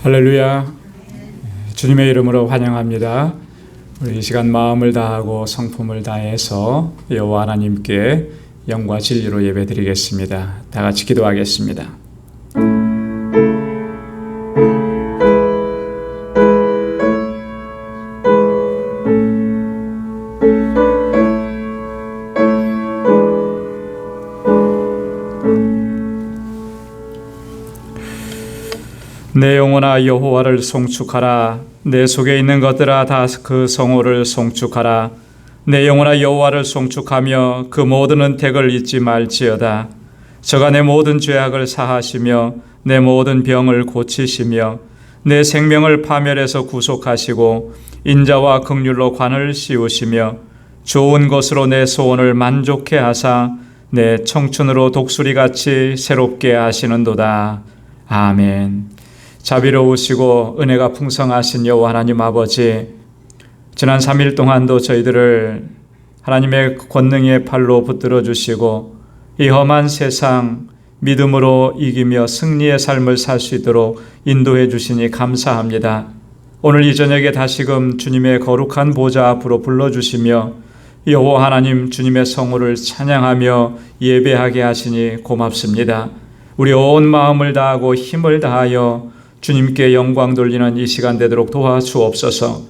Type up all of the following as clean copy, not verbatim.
할렐루야. 주님의 이름으로 환영합니다. 우리 이 시간 마음을 다하고 성품을 다해서 여호와 하나님께 영과 진리로 예배드리겠습니다. 다 같이 기도하겠습니다. 내 영혼아 여호와를 송축하라. 내 속에 있는 것들아 다 그 성호를 송축하라. 내 영혼아 여호와를 송축하며 그 모든 은택을 잊지 말지어다. 저가 내 모든 죄악을 사하시며 내 모든 병을 고치시며 내 생명을 파멸해서 구속하시고 인자와 긍휼로 관을 씌우시며 좋은 것으로 내 소원을 만족해 하사 내 청춘으로 독수리같이 새롭게 하시는도다. 아멘. 자비로우시고 은혜가 풍성하신 여호와 하나님 아버지, 지난 3일 동안도 저희들을 하나님의 권능의 팔로 붙들어 주시고 이 험한 세상 믿음으로 이기며 승리의 삶을 살 수 있도록 인도해 주시니 감사합니다. 오늘 이 저녁에 다시금 주님의 거룩한 보좌 앞으로 불러주시며 여호와 하나님 주님의 성호를 찬양하며 예배하게 하시니 고맙습니다. 우리 온 마음을 다하고 힘을 다하여 주님께 영광 돌리는 이 시간 되도록 도와주옵소서.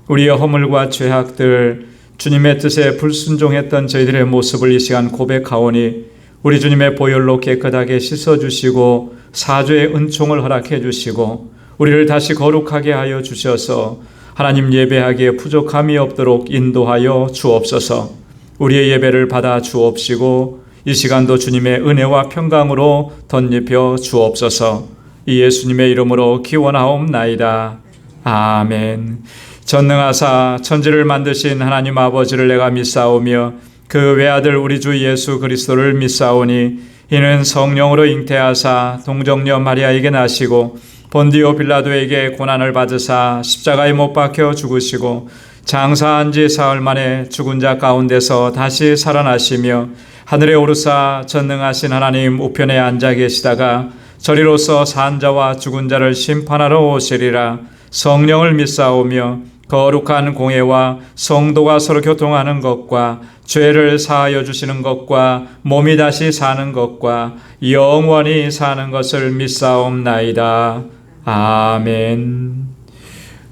우리의 허물과 죄악들, 주님의 뜻에 불순종했던 저희들의 모습을 이 시간 고백하오니 우리 주님의 보혈로 깨끗하게 씻어주시고 사죄의 은총을 허락해 주시고 우리를 다시 거룩하게 하여 주셔서 하나님 예배하기에 부족함이 없도록 인도하여 주옵소서. 우리의 예배를 받아 주옵시고 이 시간도 주님의 은혜와 평강으로 덧입혀 주옵소서. 이 예수님의 이름으로 기원하옵나이다. 아멘. 전능하사 천지를 만드신 하나님 아버지를 내가 믿사오며 그 외아들 우리 주 예수 그리스도를 믿사오니 이는 성령으로 잉태하사 동정녀 마리아에게 나시고 본디오 빌라도에게 고난을 받으사 십자가에 못 박혀 죽으시고 장사한 지 사흘 만에 죽은 자 가운데서 다시 살아나시며 하늘에 오르사 전능하신 하나님 우편에 앉아 계시다가 저리로서 산 자와 죽은 자를 심판하러 오시리라. 성령을 믿사오며 거룩한 공회와 성도가 서로 교통하는 것과 죄를 사하여 주시는 것과 몸이 다시 사는 것과 영원히 사는 것을 믿사옵나이다. 아멘.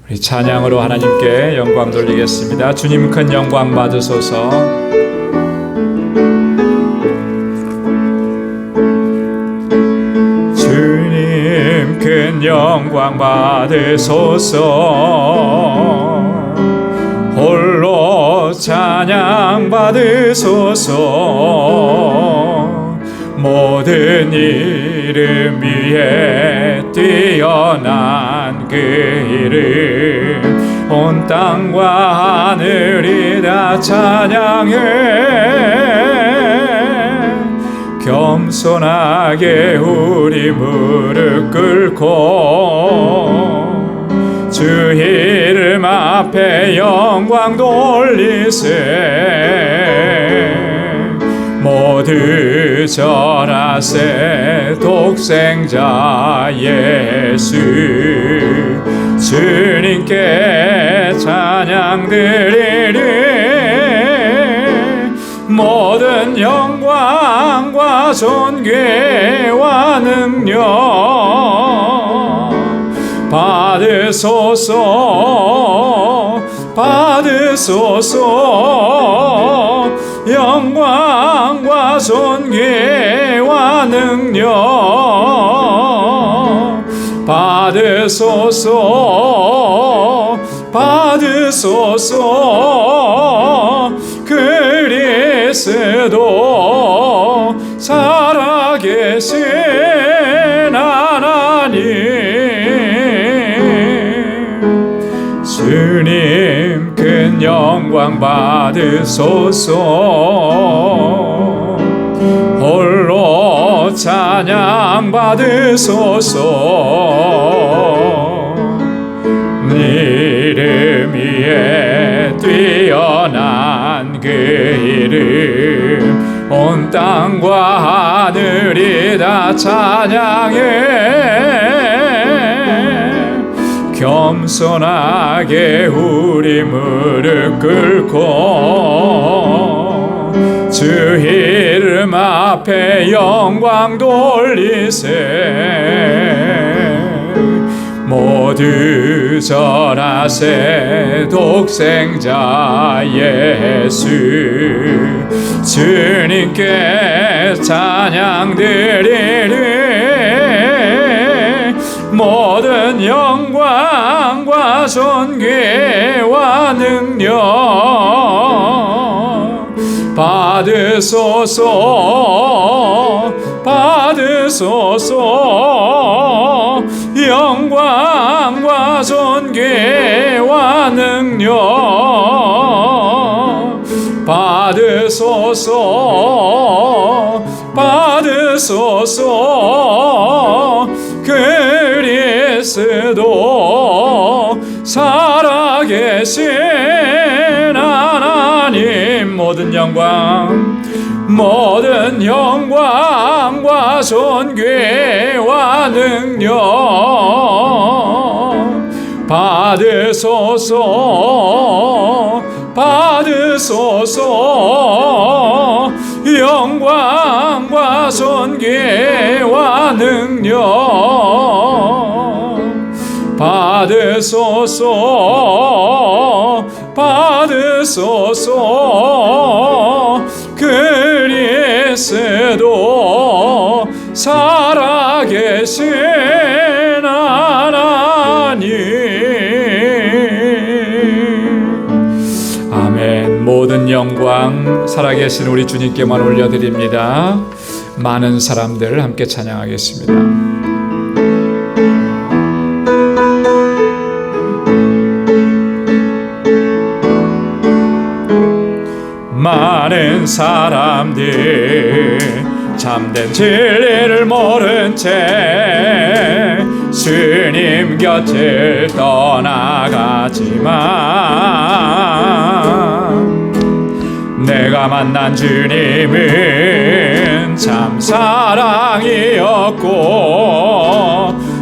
우리 찬양으로 하나님께 영광 돌리겠습니다. 주님 큰 영광 받으소서. 큰 영광 받으소서. 홀로 찬양 받으소서. 모든 이름 위에 뛰어난 그 이름 온 땅과 하늘이 다 찬양해. 겸손하게 우리 무릎 꿇고 주 이름 앞에 영광 돌리세. 모두 절하세. 독생자 예수 주님께 찬양 드리리. 모든 영광과 존귀와 능력 받으소서. 받으소서. 영광과 존귀와 능력 받으소서. 받으소서. 그리스도 살아계신 하나님 주님 큰 영광 받으소서. 홀로 찬양 받으소서. 이름 위에 뛰어난 그 이름 온 땅과 하늘이 다 찬양해. 겸손하게 우리 무릎 꿇고 주 이름 앞에 영광 돌리세. 모두 절하세. 독생자 예수 주님께 찬양 드리리. 모든 영광과 존귀와 능력 받으소서. 받으소서. 영광과 존귀와 능력 받으소서. 받으소서. 그리스도 살아계신 하나님, 모든 영광, 모든 영광과 존귀와 능력 받으소서. 받으소서. 영광과 존귀와 능력 받으소서. 받으소서. 그리스도 살아계신 하나님. 아멘. 모든 영광 살아계신 우리 주님께만 올려드립니다. 많은 사람들 함께 찬양하겠습니다. 많은 사람들 참된 진리를 모른 채 주님 곁을 떠나가지만 내가 만난 주님은 참 사랑이었고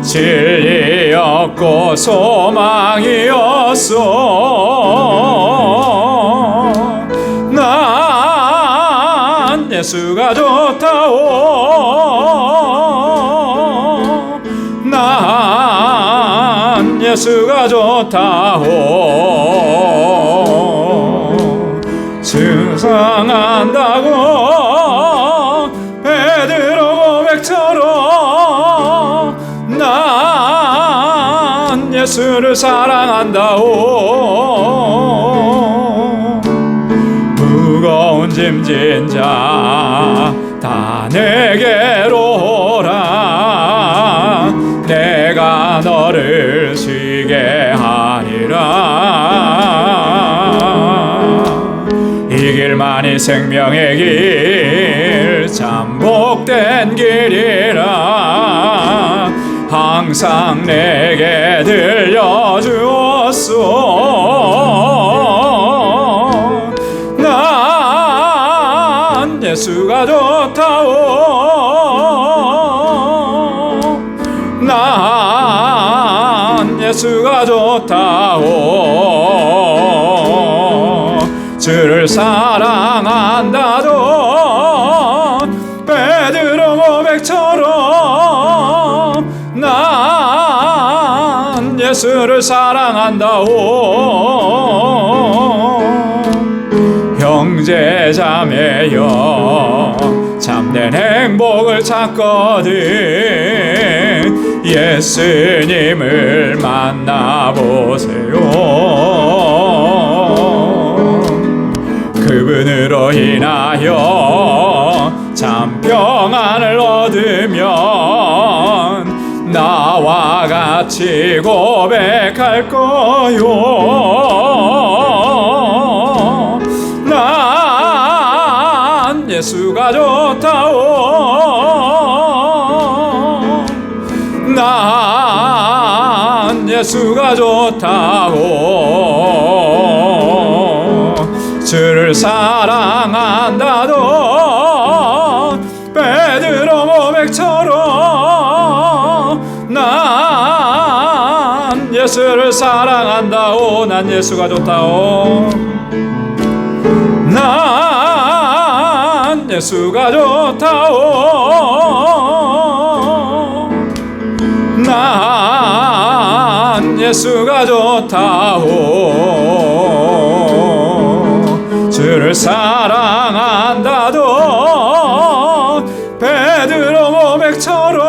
진리였고 소망이었어. 난 예수가 좋다오. 난 예수가 좋다오. 증상한다고 베드로 고백처럼 난 예수를 사랑한다오. 무거운 짐진 자 다 내게로 오라. 내가 너를 쉬게 하리라. 이 길만이 생명의 길 참 복된 길이라 항상 내게 들려주었소. 난 예수가 좋다오. 난 예수가 좋다오. 주를 사랑한다던 베드로 고백처럼 난 예수를 사랑한다오. 형제 자매여 참된 행복을 찾거든 예수님을 만나보세요. 그분으로 인하여 참 평안을 얻으면 나와 같이 고백할 거요. 난 예수가 좋다오. 난 예수가 좋다오. 주를 사랑한다던 베드로 고백처럼 난 예수를 난 예수가 좋다오. 난 예수가 좋다오. 난 예수가 좋다오. 주를 사랑한다던 베드로 고백처럼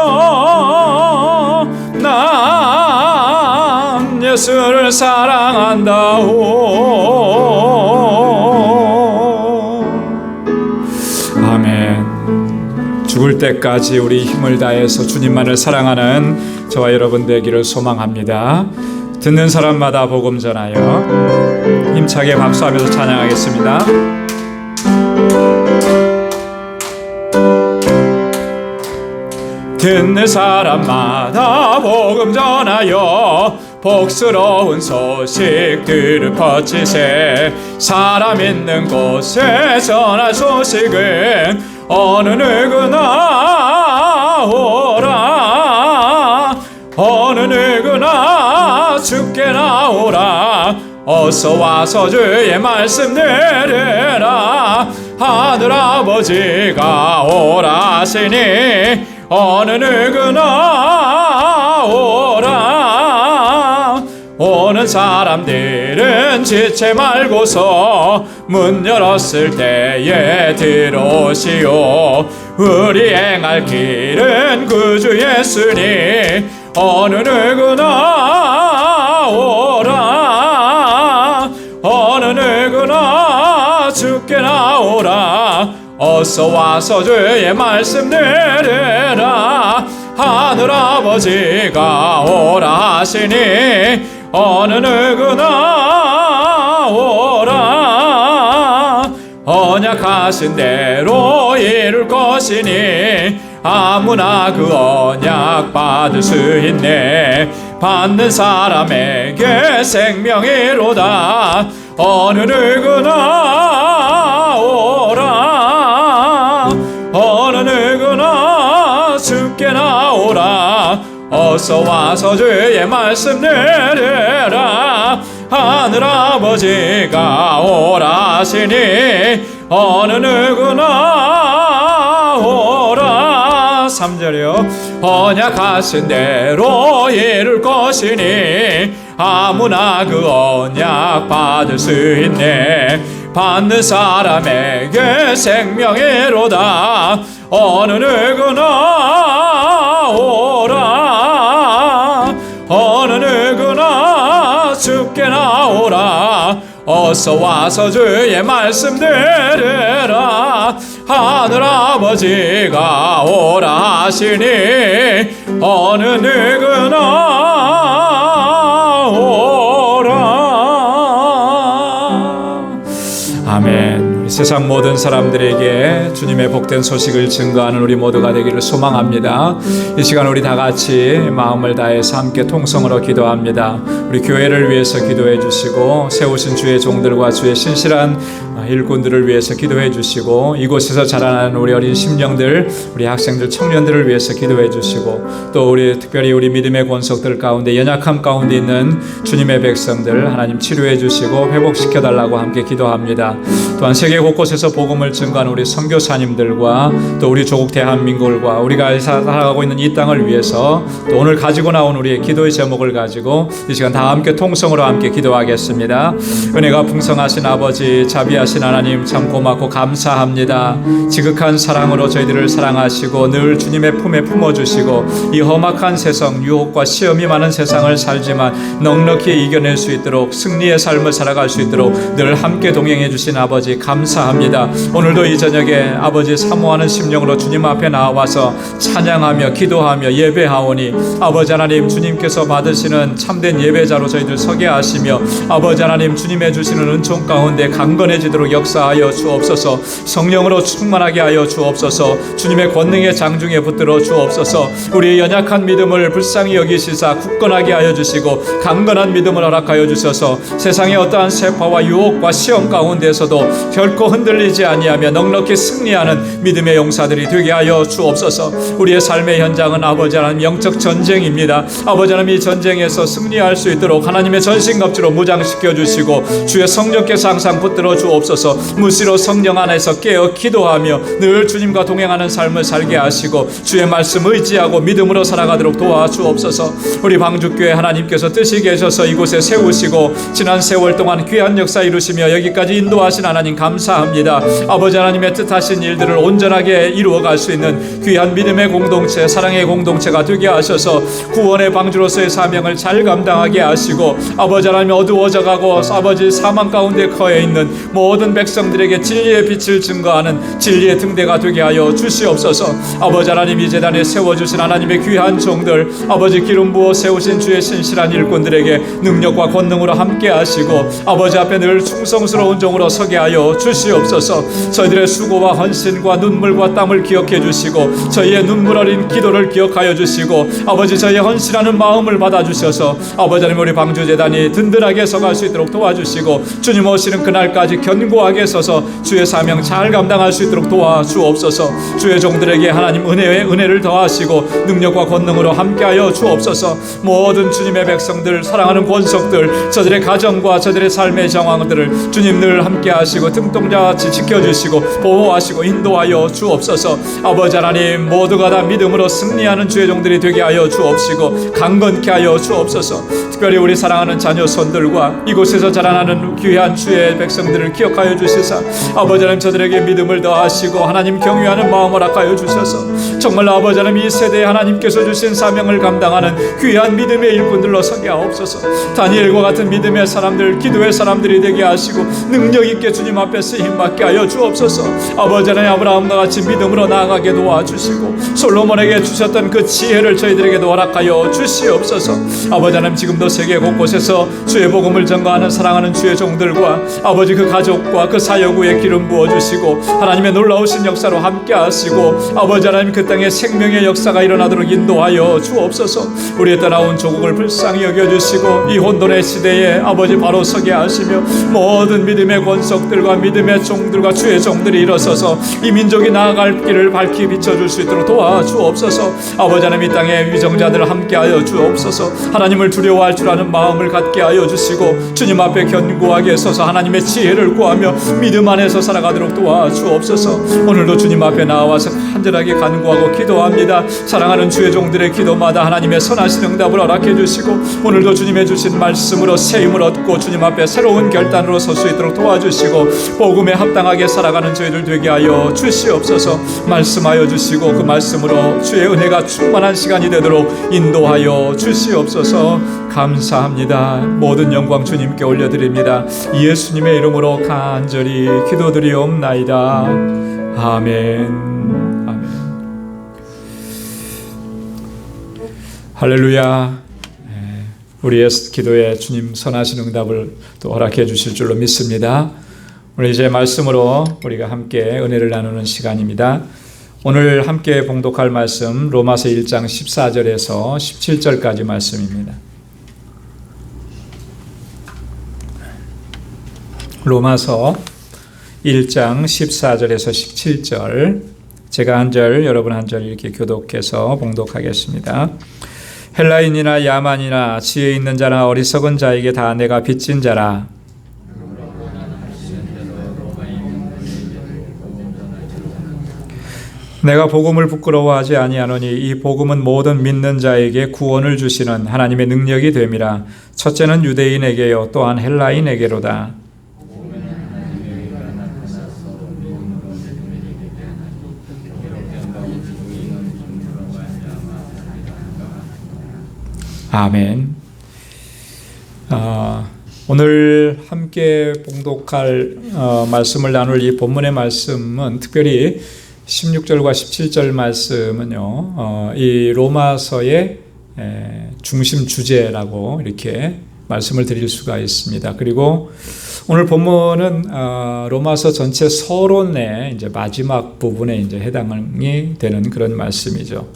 난 예수를 사랑한다오. 아멘. 죽을 때까지 우리 힘을 다해서 주님만을 사랑하는 저와 여러분 되기를 소망합니다. 듣는 사람마다 복음 전하여 힘차게 박수하면서 찬양하겠습니다. 듣는 사람마다 복음 전하여 복스러운 소식들을 퍼치세. 사람 있는 곳에 전할 소식은 어느 누구나 오라. 어느 누구나 주께 나오라. 어서 와서 주의 말씀 들으라. 하늘아버지가 오라 하시니 어느 누구나 오라. 오는 사람들은 지체 말고서 문 열었을 때에 들어오시오. 우리 행할 길은 구주 예수니 어느 누구나 오라. 어느 누구나 주께 나오라. 어서 와서 주의 말씀 들으라. 하늘아버지가 오라 하시니 어느 누구나 오라. 언약하신 대로 이룰 것이니 아무나 그 언약 받을 수 있네. 받는 사람에게 생명이로다. 어느 누구나 오라. 어느 누구나 주께 나오라. 어서 와서 주의 말씀 들으라. 하늘아버지가 오라 하시니 어느 누구나 오라. 3절이요. 언약하신 대로 이룰 것이니 아무나 그 언약 받을 수 있네. 받는 사람에게 생명이로다. 어느 누구나 오라. 어느 누구나 주께 나오라. 어서 와서 주의 말씀 들으라. 하늘아버지가 오라 하시니 어느 누구나 오라. 아멘. 세상 모든 사람들에게 주님의 복된 소식을 증거하는 우리 모두가 되기를 소망합니다. 이 시간 우리 다 같이 마음을 다해서 함께 통성으로 기도합니다. 우리 교회를 위해서 기도해 주시고 세우신 주의 종들과 주의 신실한 일꾼들을 위해서 기도해 주시고 이곳에서 자라나는 우리 어린 심령들, 우리 학생들, 청년들을 위해서 기도해 주시고 또 우리 특별히 우리 믿음의 권속들 가운데 연약함 가운데 있는 주님의 백성들 하나님 치료해 주시고 회복시켜 달라고 함께 기도합니다. 또한 세계 곳곳에서 복음을 증거하는 우리 선교사님들과 또 우리 조국 대한민국과 우리가 살아가고 있는 이 땅을 위해서 또 오늘 가지고 나온 우리의 기도의 제목을 가지고 이 시간 다 함께 통성으로 함께 기도하겠습니다. 은혜가 풍성하신 아버지, 자비하신 하나님 참 고맙고 감사합니다. 지극한 사랑으로 저희들을 사랑하시고 늘 주님의 품에 품어주시고 이 험악한 세상, 유혹과 시험이 많은 세상을 살지만 넉넉히 이겨낼 수 있도록 승리의 삶을 살아갈 수 있도록 늘 함께 동행해 주신 아버지 감사합니다. 오늘도 이 저녁에 아버지 사모하는 심령으로 주님 앞에 나와서 찬양하며 기도하며 예배하오니 아버지 하나님 주님께서 받으시는 참된 예배자로 저희들 서게 하시며 아버지 하나님 주님의 주시는 은총 가운데 강건해지도록 역사하여 주옵소서. 성령으로 충만하게 하여 주옵소서. 주님의 권능의 장중에 붙들어 주옵소서. 우리의 연약한 믿음을 불쌍히 여기시사 굳건하게 하여 주시고 강건한 믿음을 허락하여 주셔서 세상의 어떠한 세파와 유혹과 시험 가운데서도 결코 흔들리지 아니하며 넉넉히 승리하는 믿음의 용사들이 되게 하여 주옵소서. 우리의 삶의 현장은 아버지 하나님 영적 전쟁입니다. 아버지 하나님 이 전쟁에서 승리할 수 있도록 하나님의 전신갑주로 무장시켜 주시고 주의 성령께서 항상 붙들어 주옵소서. 무시로 성령 안에서 깨어 기도하며 늘 주님과 동행하는 삶을 살게 하시고 주의 말씀 의지하고 믿음으로 살아가도록 도와주옵소서. 우리 방주교회 하나님께서 뜻이 계셔서 이곳에 세우시고 지난 세월 동안 귀한 역사 이루시며 여기까지 인도하신 하나님 감사합니다. 아버지 하나님의 뜻하신 일들을 온전하게 이루어갈 수 있는 귀한 믿음의 공동체, 사랑의 공동체가 되게 하셔서 구원의 방주로서의 사명을 잘 감당하게 하시고 아버지 하나님 어두워져가고 아버지 사망 가운데 거해 있는 모든 백성들에게 진리의 빛을 증거하는 진리의 등대가 되게 하여 주시옵소서. 아버지 하나님 이 재단에 세워주신 하나님의 귀한 종들, 아버지 기름 부어 세우신 주의 신실한 일꾼들에게 능력과 권능으로 함께 하시고 아버지 앞에 늘 충성스러운 종으로 서게 하여 주시옵소서. 저희들의 수고와 헌신과 눈물과 땀을 기억해 주시고 저희의 눈물 어린 기도를 기억하여 주시고 아버지 저희의 헌신하는 마음을 받아주셔서 아버지 하나님 우리 방주재단이 든든하게 서갈 수 있도록 도와주시고 주님 오시는 그날까지 견고하게 서서 주의 사명 잘 감당할 수 있도록 도와주옵소서. 주의 종들에게 하나님 은혜를 더하시고 능력과 권능으로 함께하여 주옵소서. 모든 주님의 백성들, 사랑하는 권속들, 저들의 가정과 저들의 삶의 정황들을 주님 늘 함께하시고 등동자같이 지켜주시고 보호하시고 인도하여 주옵소서. 아버지 하나님 모두가 다 믿음으로 승리하는 주의 종들이 되게 하여 주옵시고 강건케 하여 주옵소서. 특별히 우리 사랑하는 자녀 손들과 이곳에서 자라나는 귀한 주의 백성들을 기억하여 주시사 아버지 하나님 저들에게 믿음을 더하시고 하나님 경외하는 마음을 허락하여 주셔서 정말 아버지 하나님 이 세대에 하나님께서 주신 사명을 감당하는 귀한 믿음의 일꾼들로 서게 하옵소서. 다니엘과 같은 믿음의 사람들, 기도의 사람들이 되게 하시고 능력 있게 주님 앞에 쓰임받게 하여 주옵소서. 아버지 하나님 아브라함과 같이 믿음으로 나아가게 도와주시고 솔로몬에게 주셨던 그 지혜를 저희들에게도 허락하여 주시옵소서. 아버지 하나님 지금도 세계 곳곳에서 주의 복음을 전가하는 사랑하는 주의 종들과 아버지 그 가족과 그 사역 위에 기름 부어주시고 하나님의 놀라우신 역사로 함께 하시고 아버지 하나님 그 땅에 생명의 역사가 일어나도록 인도하여 주옵소서. 우리의 떠나온 조국을 불쌍히 여겨주시고 이 혼돈의 시대에 아버지 바로 서게 하시며 모든 믿음의 권속들과 믿음의 종들과 주의 종들이 일어서서 이 민족이 나아갈 길을 밝히 비춰줄 수 있도록 도와주옵소서. 아버지 하나님 이 땅의 위정자들 함께하여 주옵소서. 하나님을 두려워할 줄 아는 마음을 갖게 하여 주시고 주님 앞에 견고하게 서서 하나님의 지혜를 구하며 믿음 안에서 살아가도록 도와주옵소서. 오늘도 주님 앞에 나와서 간절하게 간구하고 기도합니다. 사랑하는 주의 종들의 기도마다 하나님의 선하신 응답을 허락해 주시고 오늘도 주님의 주신 말씀으로 세임을 얻고 주님 앞에 새로운 결단으로 설 수 있도록 도와주시고 복음에 합당하게 살아가는 저희들 되게 하여 주시옵소서. 말씀하여 주시고 그 말씀으로 주의 은혜가 충만한 시간이 되도록 인도하여 주시옵소서. 감사합니다. 모든 영광 주님께 올려드립니다. 예수님의 이름으로 간절히 기도드리옵나이다. 아멘. 아멘. 할렐루야. 우리의 기도에 주님 선하신 응답을 또 허락해 주실 줄로 믿습니다. 오늘 이제 말씀으로 우리가 함께 은혜를 나누는 시간입니다. 오늘 함께 봉독할 말씀 로마서 1장 14절에서 17절까지 말씀입니다. 로마서 1장 14절에서 17절 제가 한 절 여러분 한 절 이렇게 교독해서 봉독하겠습니다. 헬라인이나 야만이나 지혜 있는 자나 어리석은 자에게 다 내가 빚진 자라. 내가 복음을 부끄러워하지 아니하노니 이 복음은 모든 믿는 자에게 구원을 주시는 하나님의 능력이 됨이라. 첫째는 유대인에게요 또한 헬라인에게로다. 아멘. 오늘 함께 봉독할 말씀을 나눌 이 본문의 말씀은 특별히 16절과 17절 말씀은요, 이 로마서의 중심 주제라고 이렇게 말씀을 드릴 수가 있습니다. 그리고 오늘 본문은 로마서 전체 서론의 이제 마지막 부분에 이제 해당이 되는 그런 말씀이죠.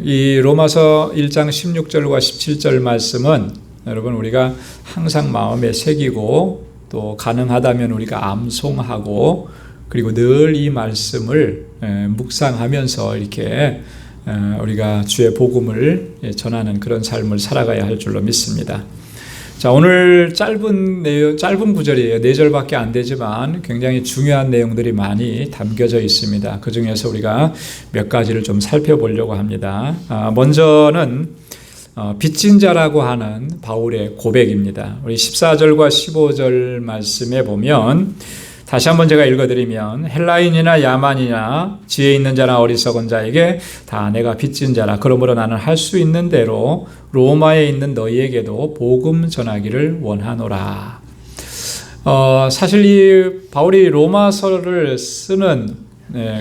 이 로마서 1장 16절과 17절 말씀은 여러분 우리가 항상 마음에 새기고 또 가능하다면 우리가 암송하고 그리고 늘 이 말씀을 묵상하면서 이렇게 우리가 주의 복음을 전하는 그런 삶을 살아가야 할 줄로 믿습니다. 자, 오늘 짧은 구절이에요. 4절밖에 안 되지만 굉장히 중요한 내용들이 많이 담겨져 있습니다. 그 중에서 우리가 몇 가지를 좀 살펴보려고 합니다. 먼저는 빚진 자라고 하는 바울의 고백입니다. 우리 14절과 15절 말씀에 보면 다시 한번 제가 읽어드리면 헬라인이나 야만이나 지혜 있는 자나 어리석은 자에게 다 내가 빚진 자라. 그러므로 나는 할 수 있는 대로 로마에 있는 너희에게도 복음 전하기를 원하노라. 사실 이 바울이 로마서를 쓰는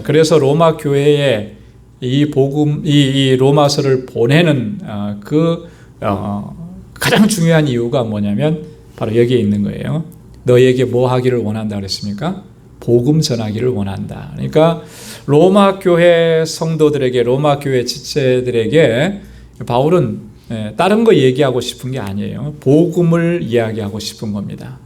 그래서 로마 교회에 이 복음 이 로마서를 보내는 가장 중요한 이유가 뭐냐면 바로 여기에 있는 거예요. 너희에게 뭐 하기를 원한다 그랬습니까? 복음 전하기를 원한다. 그러니까 로마 교회 성도들에게, 로마 교회 지체들에게 바울은 다른 거 얘기하고 싶은 게 아니에요. 복음을 이야기하고 싶은 겁니다.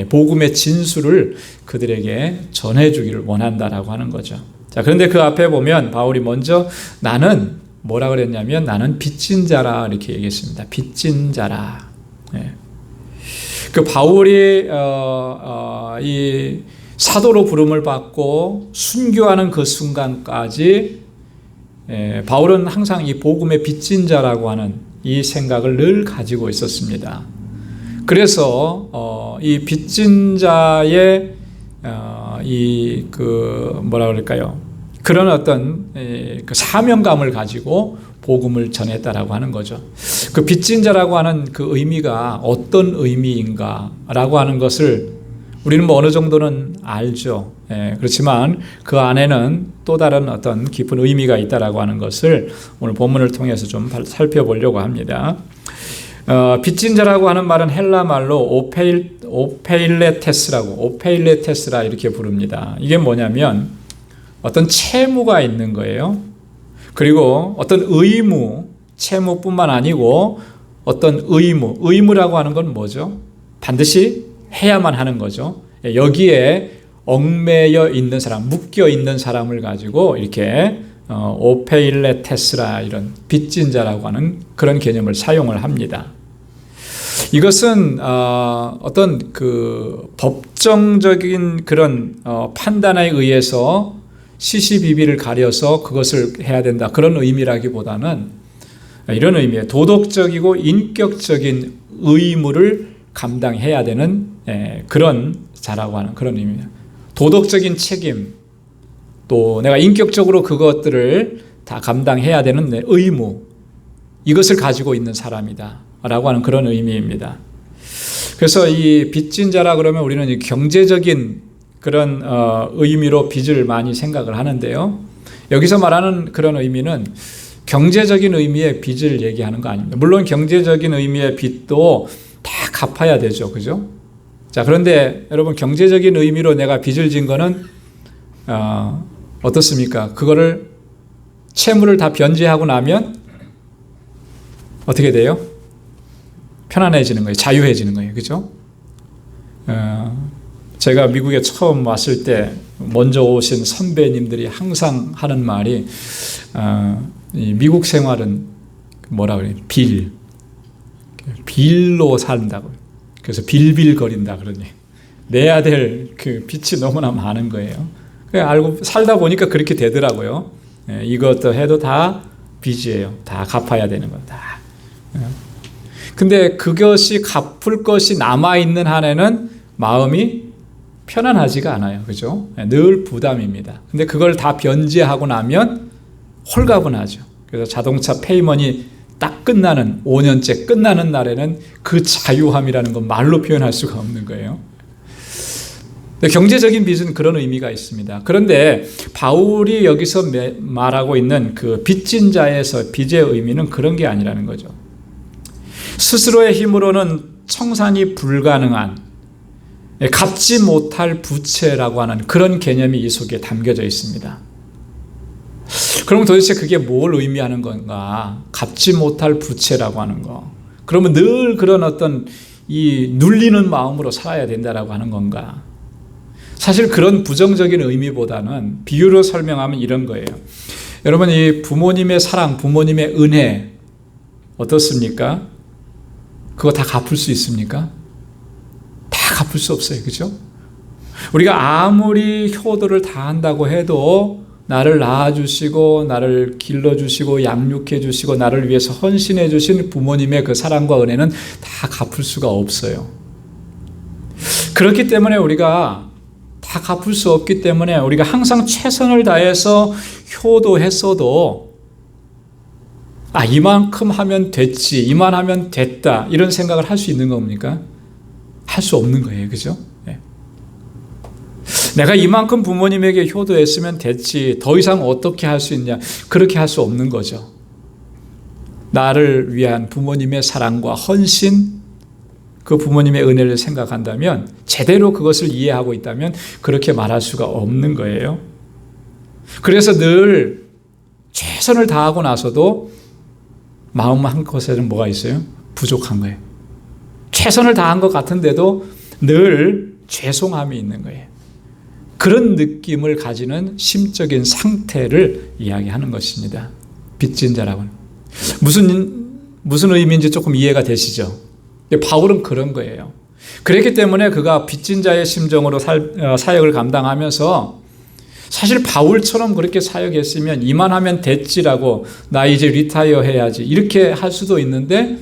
복음의 진수를 그들에게 전해주기를 원한다라고 하는 거죠. 자, 그런데 그 앞에 보면 바울이 먼저 나는 뭐라 그랬냐면 나는 빚진 자라 이렇게 얘기했습니다. 빚진 자라. 그 바울이 이 사도로 부름을 받고 순교하는 그 순간까지 바울은 항상 이 복음의 빚진 자라고 하는 이 생각을 늘 가지고 있었습니다. 그래서 이 빚진 자의 뭐라 그럴까요? 그런 어떤 그 사명감을 가지고 복음을 전했다라고 하는 거죠. 그 빚진 자라고 하는 그 의미가 어떤 의미인가라고 하는 것을 우리는 뭐 어느 정도는 알죠. 그렇지만 그 안에는 또 다른 어떤 깊은 의미가 있다라고 하는 것을 오늘 본문을 통해서 좀 살펴보려고 합니다. 빚진 자라고 하는 말은 헬라 말로 오페일레테스라 이렇게 부릅니다. 이게 뭐냐면 어떤 채무가 있는 거예요. 그리고 어떤 의무, 채무뿐만 아니고 어떤 의무라고 하는 건 뭐죠? 반드시 해야만 하는 거죠. 여기에 얽매여 있는 사람, 묶여 있는 사람을 가지고 이렇게 오페일레테스라 이런 빚진 자라고 하는 그런 개념을 사용을 합니다. 이것은 어떤 그 법정적인 그런 판단에 의해서 시시비비를 가려서 그것을 해야 된다. 그런 의미라기보다는 이런 의미예요. 도덕적이고 인격적인 의무를 감당해야 되는 그런 자라고 하는 그런 의미입니다. 도덕적인 책임, 또 내가 인격적으로 그것들을 다 감당해야 되는 의무, 이것을 가지고 있는 사람이다 라고 하는 그런 의미입니다. 그래서 이 빚진 자라 그러면 우리는 경제적인 그런 의미로 빚을 많이 생각을 하는데요. 여기서 말하는 그런 의미는 경제적인 의미의 빚을 얘기하는 거 아닙니다. 물론 경제적인 의미의 빚도 다 갚아야 되죠. 그죠? 자, 그런데 여러분 경제적인 의미로 내가 빚을 진 거는 어떻습니까? 그거를 채무를 다 변제하고 나면 어떻게 돼요? 편안해지는 거예요. 자유해지는 거예요. 그죠? 제가 미국에 처음 왔을 때 먼저 오신 선배님들이 항상 하는 말이 이 미국 생활은 뭐라 그래요? 빌로 산다고. 그래서 빌빌거린다 그러니 내야 될 그 빚이 너무나 많은 거예요. 그냥 알고 살다 보니까 그렇게 되더라고요. 이것도 해도 다 빚이에요. 다 갚아야 되는 거다. 다. 근데 그것이 갚을 것이 남아 있는 한에는 마음이 편안하지가 않아요. 그죠? 늘 부담입니다. 근데 그걸 다 변제하고 나면 홀가분하죠. 그래서 자동차 페이먼이 딱 끝나는 5년째 끝나는 날에는 그 자유함이라는 건 말로 표현할 수가 없는 거예요. 경제적인 빚은 그런 의미가 있습니다. 그런데 바울이 여기서 말하고 있는 그 빚진 자에서 빚의 의미는 그런 게 아니라는 거죠. 스스로의 힘으로는 청산이 불가능한 갚지 못할 부채라고 하는 그런 개념이 이 속에 담겨져 있습니다. 그럼 도대체 그게 뭘 의미하는 건가? 갚지 못할 부채라고 하는 거. 그러면 늘 그런 어떤 이 눌리는 마음으로 살아야 된다라고 하는 건가? 사실 그런 부정적인 의미보다는 비유로 설명하면 이런 거예요. 여러분, 이 부모님의 사랑, 부모님의 은혜 어떻습니까? 그거 다 갚을 수 있습니까? 다 갚을 수 없어요. 그죠? 우리가 아무리 효도를 다 한다고 해도 나를 낳아주시고 나를 길러주시고 양육해주시고 나를 위해서 헌신해주신 부모님의 그 사랑과 은혜는 다 갚을 수가 없어요. 그렇기 때문에 우리가 다 갚을 수 없기 때문에 우리가 항상 최선을 다해서 효도했어도 이만큼 하면 됐지, 이만하면 됐다 이런 생각을 할 수 있는 겁니까? 할 수 없는 거예요. 그죠? 내가 이만큼 부모님에게 효도했으면 됐지, 더 이상 어떻게 할 수 있냐, 그렇게 할 수 없는 거죠. 나를 위한 부모님의 사랑과 헌신, 그 부모님의 은혜를 생각한다면, 제대로 그것을 이해하고 있다면 그렇게 말할 수가 없는 거예요. 그래서 늘 최선을 다하고 나서도 마음 한 곳에는 뭐가 있어요? 부족한 거예요. 최선을 다한 것 같은데도 늘 죄송함이 있는 거예요. 그런 느낌을 가지는 심적인 상태를 이야기하는 것입니다. 빚진 자라고는. 무슨 의미인지 조금 이해가 되시죠? 바울은 그런 거예요. 그렇기 때문에 그가 빚진 자의 심정으로 사역을 감당하면서 사실 바울처럼 그렇게 사역했으면 이만하면 됐지라고, 나 이제 리타이어 해야지 이렇게 할 수도 있는데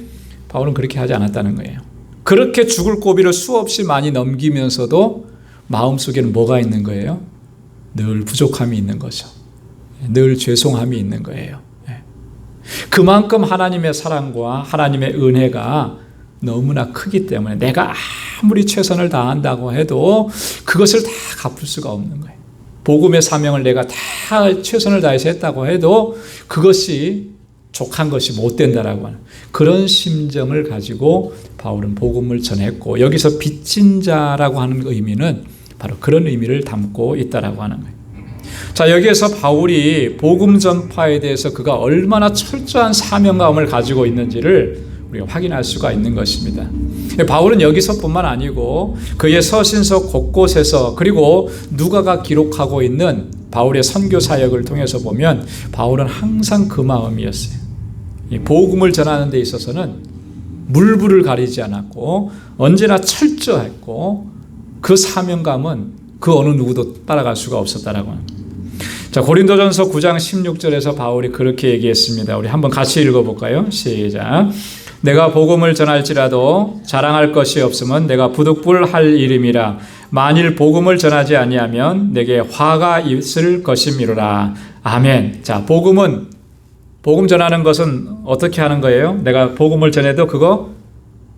바울은 그렇게 하지 않았다는 거예요. 그렇게 죽을 고비를 수없이 많이 넘기면서도 마음속에는 뭐가 있는 거예요? 늘 부족함이 있는 거죠. 늘 죄송함이 있는 거예요. 그만큼 하나님의 사랑과 하나님의 은혜가 너무나 크기 때문에 내가 아무리 최선을 다한다고 해도 그것을 다 갚을 수가 없는 거예요. 복음의 사명을 내가 다 최선을 다해서 했다고 해도 그것이 족한 것이 못 된다라고 하는 그런 심정을 가지고 바울은 복음을 전했고, 여기서 빚진 자라고 하는 의미는 바로 그런 의미를 담고 있다라고 하는 거예요. 자, 여기에서 바울이 복음 전파에 대해서 그가 얼마나 철저한 사명감을 가지고 있는지를 우리가 확인할 수가 있는 것입니다. 바울은 여기서뿐만 아니고 그의 서신서 곳곳에서, 그리고 누가가 기록하고 있는 바울의 선교 사역을 통해서 보면 바울은 항상 그 마음이었어요. 복음을 전하는 데 있어서는 물불을 가리지 않았고 언제나 철저했고, 그 사명감은 그 어느 누구도 따라갈 수가 없었다라고 합니다. 자, 고린도전서 9장 16절에서 바울이 그렇게 얘기했습니다. 우리 한번 같이 읽어볼까요? 시작. 내가 복음을 전할지라도 자랑할 것이 없으면 내가 부득불할 일임이라. 만일 복음을 전하지 아니하면 내게 화가 있을 것임이로라. 아멘. 자, 복음 전하는 것은 어떻게 하는 거예요? 내가 복음을 전해도 그거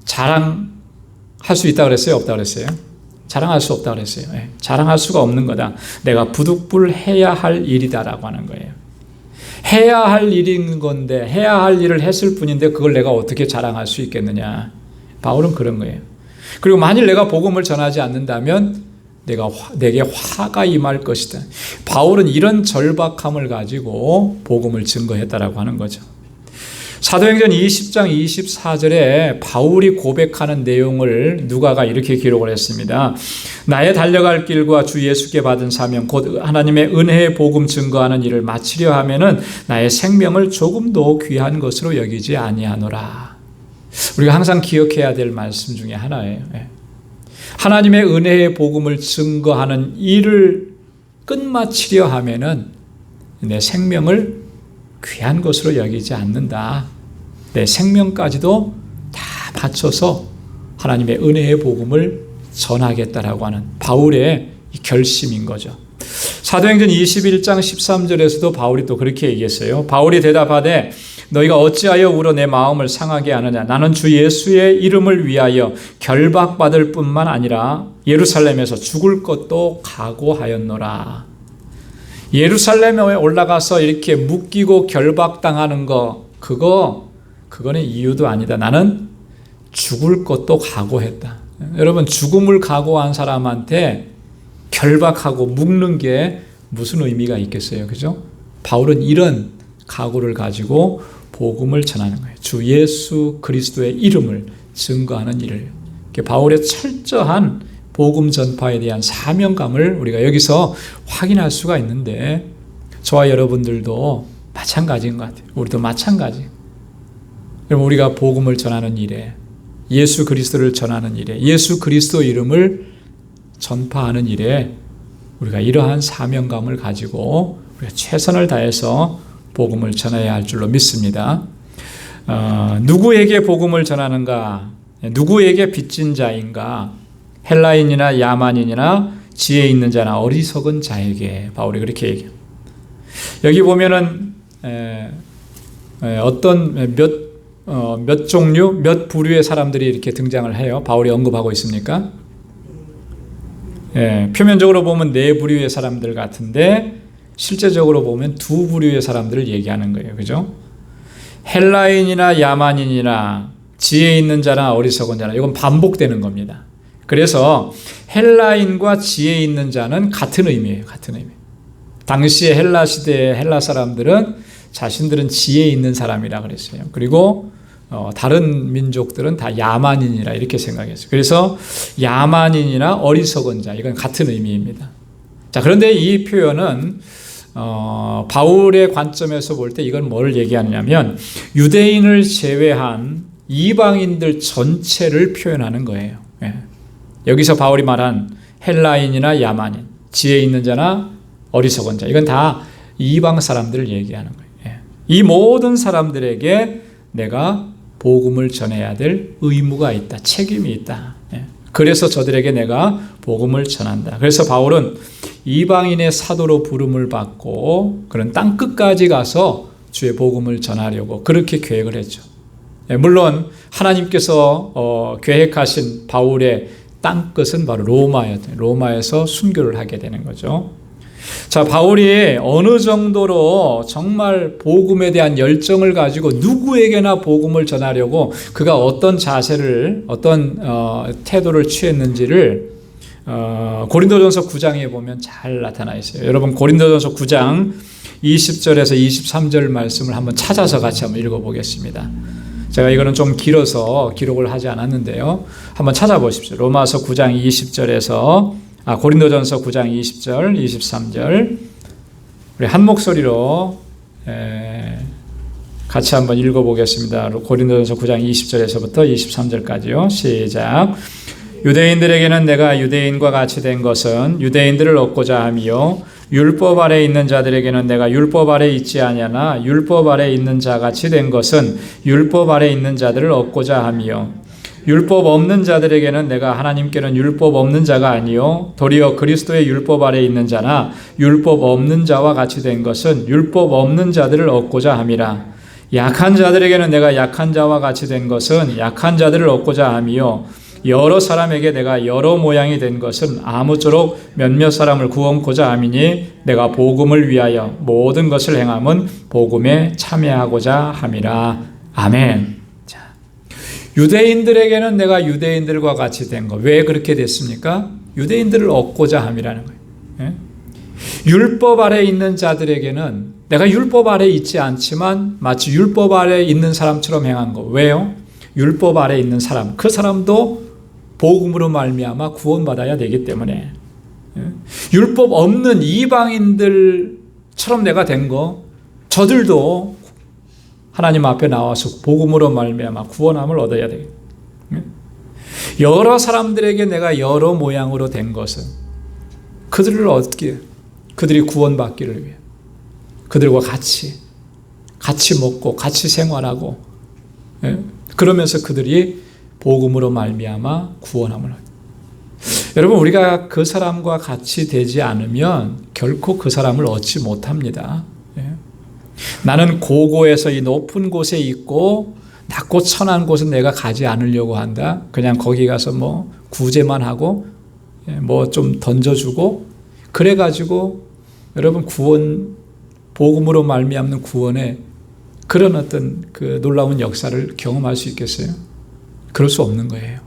자랑할 수 있다 그랬어요? 없다 그랬어요? 자랑할 수 없다 그랬어요. 자랑할 수가 없는 거다. 내가 부득불해야 할 일이다라고 하는 거예요. 해야 할 일인 건데, 해야 할 일을 했을 뿐인데 그걸 내가 어떻게 자랑할 수 있겠느냐. 바울은 그런 거예요. 그리고 만일 내가 복음을 전하지 않는다면 내게 화가 임할 것이다. 바울은 이런 절박함을 가지고 복음을 증거했다라고 하는 거죠. 사도행전 20장 24절에 바울이 고백하는 내용을 누가가 이렇게 기록을 했습니다. 나의 달려갈 길과 주 예수께 받은 사명 곧 하나님의 은혜의 복음 증거하는 일을 마치려 하면은 나의 생명을 조금도 귀한 것으로 여기지 아니하노라. 우리가 항상 기억해야 될 말씀 중에 하나예요. 하나님의 은혜의 복음을 증거하는 일을 끝마치려 하면은 내 생명을 귀한 것으로 여기지 않는다. 내 생명까지도 다 바쳐서 하나님의 은혜의 복음을 전하겠다라고 하는 바울의 결심인 거죠. 사도행전 21장 13절에서도 바울이 또 그렇게 얘기했어요. 바울이 대답하되 너희가 어찌하여 울어 내 마음을 상하게 하느냐. 나는 주 예수의 이름을 위하여 결박받을 뿐만 아니라 예루살렘에서 죽을 것도 각오하였노라. 예루살렘에 올라가서 이렇게 묶이고 결박당하는 거, 그거는 이유도 아니다. 나는 죽을 것도 각오했다. 여러분, 죽음을 각오한 사람한테 결박하고 묶는 게 무슨 의미가 있겠어요? 그죠? 바울은 이런 각오를 가지고 복음을 전하는 거예요. 주 예수 그리스도의 이름을 증거하는 일을 바울의 철저한 복음 전파에 대한 사명감을 우리가 여기서 확인할 수가 있는데, 저와 여러분들도 마찬가지인 것 같아요. 우리도 마찬가지. 여러분, 우리가 복음을 전하는 일에, 예수 그리스도를 전하는 일에, 예수 그리스도 이름을 전파하는 일에 우리가 이러한 사명감을 가지고 우리가 최선을 다해서 복음을 전해야 할 줄로 믿습니다. 누구에게 복음을 전하는가? 누구에게 빚진 자인가? 헬라인이나 야만인이나 지혜 있는 자나 어리석은 자에게, 바울이 그렇게 얘기해요. 여기 보면은 어떤 몇 종류, 몇 부류의 사람들이 이렇게 등장을 해요. 바울이 언급하고 있습니까? 표면적으로 보면 네 부류의 사람들 같은데 실제적으로 보면 두 부류의 사람들을 얘기하는 거예요. 그죠? 헬라인이나 야만인이나 지혜 있는 자나 어리석은 자나, 이건 반복되는 겁니다. 그래서 헬라인과 지혜 있는 자는 같은 의미예요. 같은 의미. 당시의 헬라 시대의 헬라 사람들은 자신들은 지혜 있는 사람이라 그랬어요. 그리고 다른 민족들은 다 야만인이라 이렇게 생각했어요. 그래서 야만인이나 어리석은 자, 이건 같은 의미입니다. 자, 그런데 이 표현은 바울의 관점에서 볼 때 이건 뭘 얘기하느냐면 유대인을 제외한 이방인들 전체를 표현하는 거예요. 여기서 바울이 말한 헬라인이나 야만인, 지혜 있는 자나 어리석은 자, 이건 다 이방 사람들을 얘기하는 거예요. 이 모든 사람들에게 내가 복음을 전해야 될 의무가 있다, 책임이 있다. 그래서 저들에게 내가 복음을 전한다. 그래서 바울은 이방인의 사도로 부름을 받고 그런 땅끝까지 가서 주의 복음을 전하려고 그렇게 계획을 했죠. 물론 하나님께서 계획하신 바울의 땅끝은 바로 로마였대요. 로마에서 순교를 하게 되는 거죠. 자, 바울이 어느 정도로 정말 복음에 대한 열정을 가지고 누구에게나 복음을 전하려고 그가 어떤 자세를, 어떤 태도를 취했는지를 고린도전서 9장에 보면 잘 나타나 있어요. 여러분, 고린도전서 9장 20절에서 23절 말씀을 한번 찾아서 같이 한번 읽어보겠습니다. 제가 이거는 좀 길어서 기록을 하지 않았는데요. 한번 찾아보십시오. 로마서 9장 20절에서 고린도전서 9장 20절, 23절 우리 한 목소리로 같이 한번 읽어보겠습니다. 고린도전서 9장 20절에서부터 23절까지요. 시작. 유대인들에게는 내가 유대인과 같이 된 것은 유대인들을 얻고자 함이요 율법 아래 있는 자들에게는 내가 율법 아래 있지 아니하나 율법 아래 있는 자같이 된 것은 율법 아래 있는 자들을 얻고자 함이요 율법 없는 자들에게는 내가 하나님께는 율법 없는 자가 아니요 도리어 그리스도의 율법 아래 있는 자나 율법 없는 자와 같이 된 것은 율법 없는 자들을 얻고자 함이라. 약한 자들에게는 내가 약한 자와 같이 된 것은 약한 자들을 얻고자 함이요 여러 사람에게 내가 여러 모양이 된 것은 아무쪼록 몇몇 사람을 구원코자 함이니 내가 복음을 위하여 모든 것을 행함은 복음에 참여하고자 함이라. 아멘. 유대인들에게는 내가 유대인들과 같이 된 것. 왜 그렇게 됐습니까? 유대인들을 얻고자 함이라는 거예요. 율법 아래 있는 자들에게는 내가 율법 아래 있지 않지만 마치 율법 아래 있는 사람처럼 행한 것. 왜요? 율법 아래 있는 사람, 그 사람도 복음으로 말미암아 구원받아야 되기 때문에 율법 없는 이방인들처럼 내가 된 거, 저들도 하나님 앞에 나와서 복음으로 말미암아 구원함을 얻어야 되겠다. 여러 사람들에게 내가 여러 모양으로 된 것은 그들을 얻기, 그들이 구원받기를 위해 그들과 같이 먹고 같이 생활하고 그러면서 그들이 복음으로 말미암아 구원함을 얻어요. 여러분, 우리가 그 사람과 같이 되지 않으면 결코 그 사람을 얻지 못합니다. 나는 고고에서 이 높은 곳에 있고 낮고 천한 곳은 내가 가지 않으려고 한다. 그냥 거기 가서 뭐 구제만 하고 뭐 좀 던져주고 그래가지고 여러분 구원, 복음으로 말미암는 구원의 그런 어떤 그 놀라운 역사를 경험할 수 있겠어요? 그럴 수 없는 거예요.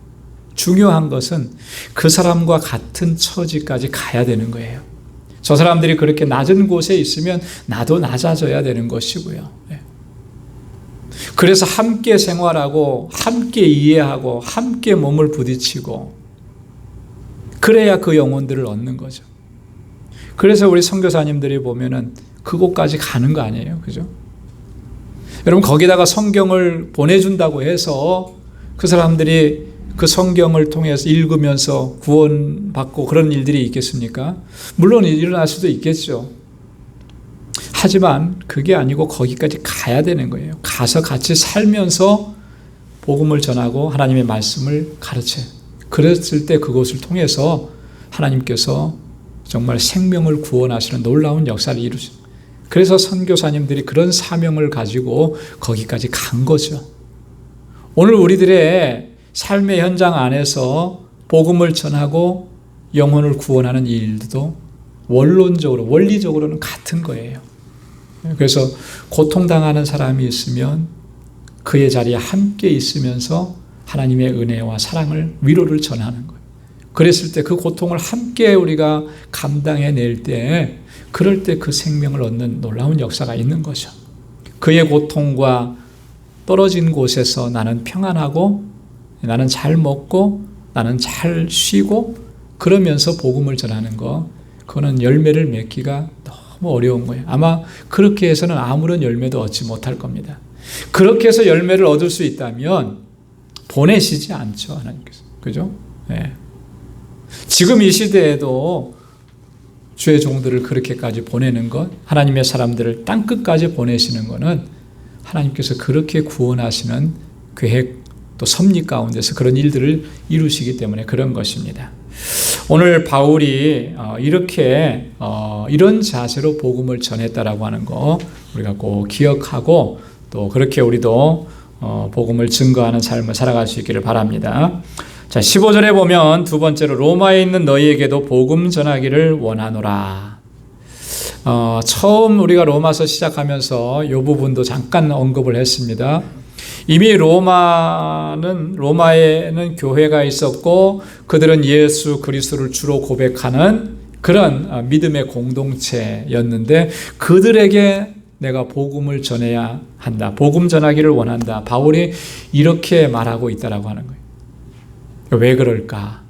중요한 것은 그 사람과 같은 처지까지 가야 되는 거예요. 저 사람들이 그렇게 낮은 곳에 있으면 나도 낮아져야 되는 것이고요. 그래서 함께 생활하고 함께 이해하고 함께 몸을 부딪히고 그래야 그 영혼들을 얻는 거죠. 그래서 우리 선교사님들이 보면은 그곳까지 가는 거 아니에요, 그죠? 여러분, 거기다가 성경을 보내준다고 해서 그 사람들이 그 성경을 통해서 읽으면서 구원받고 그런 일들이 있겠습니까? 물론 일어날 수도 있겠죠. 하지만 그게 아니고 거기까지 가야 되는 거예요. 가서 같이 살면서 복음을 전하고 하나님의 말씀을 가르쳐요. 그랬을 때 그것을 통해서 하나님께서 정말 생명을 구원하시는 놀라운 역사를 이루십니다. 그래서 선교사님들이 그런 사명을 가지고 거기까지 간 거죠. 오늘 우리들의 삶의 현장 안에서 복음을 전하고 영혼을 구원하는 일도 원론적으로, 원리적으로는 같은 거예요. 그래서 고통당하는 사람이 있으면 그의 자리에 함께 있으면서 하나님의 은혜와 사랑을, 위로를 전하는 거예요. 그랬을 때 그 고통을 함께 우리가 감당해낼 때, 그럴 때 그 생명을 얻는 놀라운 역사가 있는 거죠. 그의 고통과 떨어진 곳에서 나는 평안하고, 나는 잘 먹고, 나는 잘 쉬고, 그러면서 복음을 전하는 거, 그거는 열매를 맺기가 너무 어려운 거예요. 아마 그렇게 해서는 아무런 열매도 얻지 못할 겁니다. 그렇게 해서 열매를 얻을 수 있다면 보내시지 않죠, 하나님께서. 그죠? 네. 지금 이 시대에도 주의 종들을 그렇게까지 보내는 것, 하나님의 사람들을 땅끝까지 보내시는 것은 하나님께서 그렇게 구원하시는 계획 또 섭리 가운데서 그런 일들을 이루시기 때문에 그런 것입니다. 오늘 바울이 이렇게 이런 자세로 복음을 전했다라고 하는 거 우리가 꼭 기억하고 또 그렇게 우리도 복음을 증거하는 삶을 살아갈 수 있기를 바랍니다. 자, 15절에 보면 두 번째로 로마에 있는 너희에게도 복음 전하기를 원하노라. 처음 우리가 로마서 시작하면서 이 부분도 잠깐 언급을 했습니다. 이미 로마에는 교회가 있었고 그들은 예수 그리스도를 주로 고백하는 그런 믿음의 공동체였는데 그들에게 내가 복음을 전해야 한다. 복음 전하기를 원한다. 바울이 이렇게 말하고 있다라고 하는 거예요. 왜 그럴까?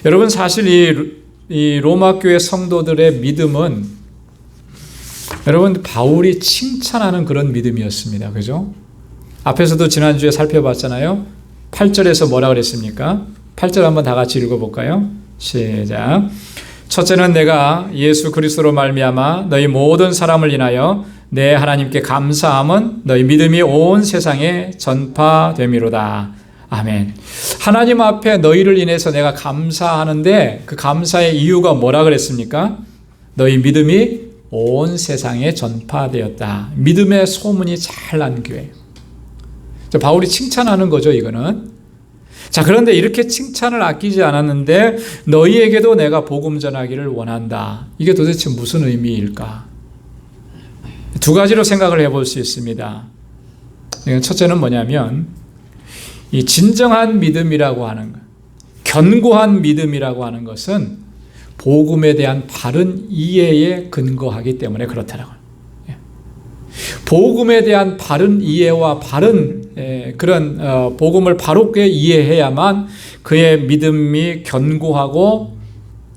여러분, 사실 이 로마 교회 성도들의 믿음은 여러분 바울이 칭찬하는 그런 믿음이었습니다. 그죠? 앞에서도 지난주에 살펴봤잖아요. 8절에서 뭐라 그랬습니까? 8절 한번 다 같이 읽어볼까요? 시작. 첫째는 내가 예수 그리스도로 말미암아 너희 모든 사람을 인하여 내 하나님께 감사함은 너희 믿음이 온 세상에 전파됨이로다. 아멘. 하나님 앞에 너희를 인해서 내가 감사하는데 그 감사의 이유가 뭐라 그랬습니까? 너희 믿음이 온 세상에 전파되었다. 믿음의 소문이 잘 난 교회. 바울이 칭찬하는 거죠, 이거는. 자, 그런데 이렇게 칭찬을 아끼지 않았는데 너희에게도 내가 복음 전하기를 원한다. 이게 도대체 무슨 의미일까? 두 가지로 생각을 해볼 수 있습니다. 첫째는 뭐냐면 이 진정한 믿음이라고 하는 것, 견고한 믿음이라고 하는 것은 복음에 대한 바른 이해에 근거하기 때문에 그렇다라고. 복음에 대한 바른 이해와 바른 그런 복음을 바롭게 이해해야만 그의 믿음이 견고하고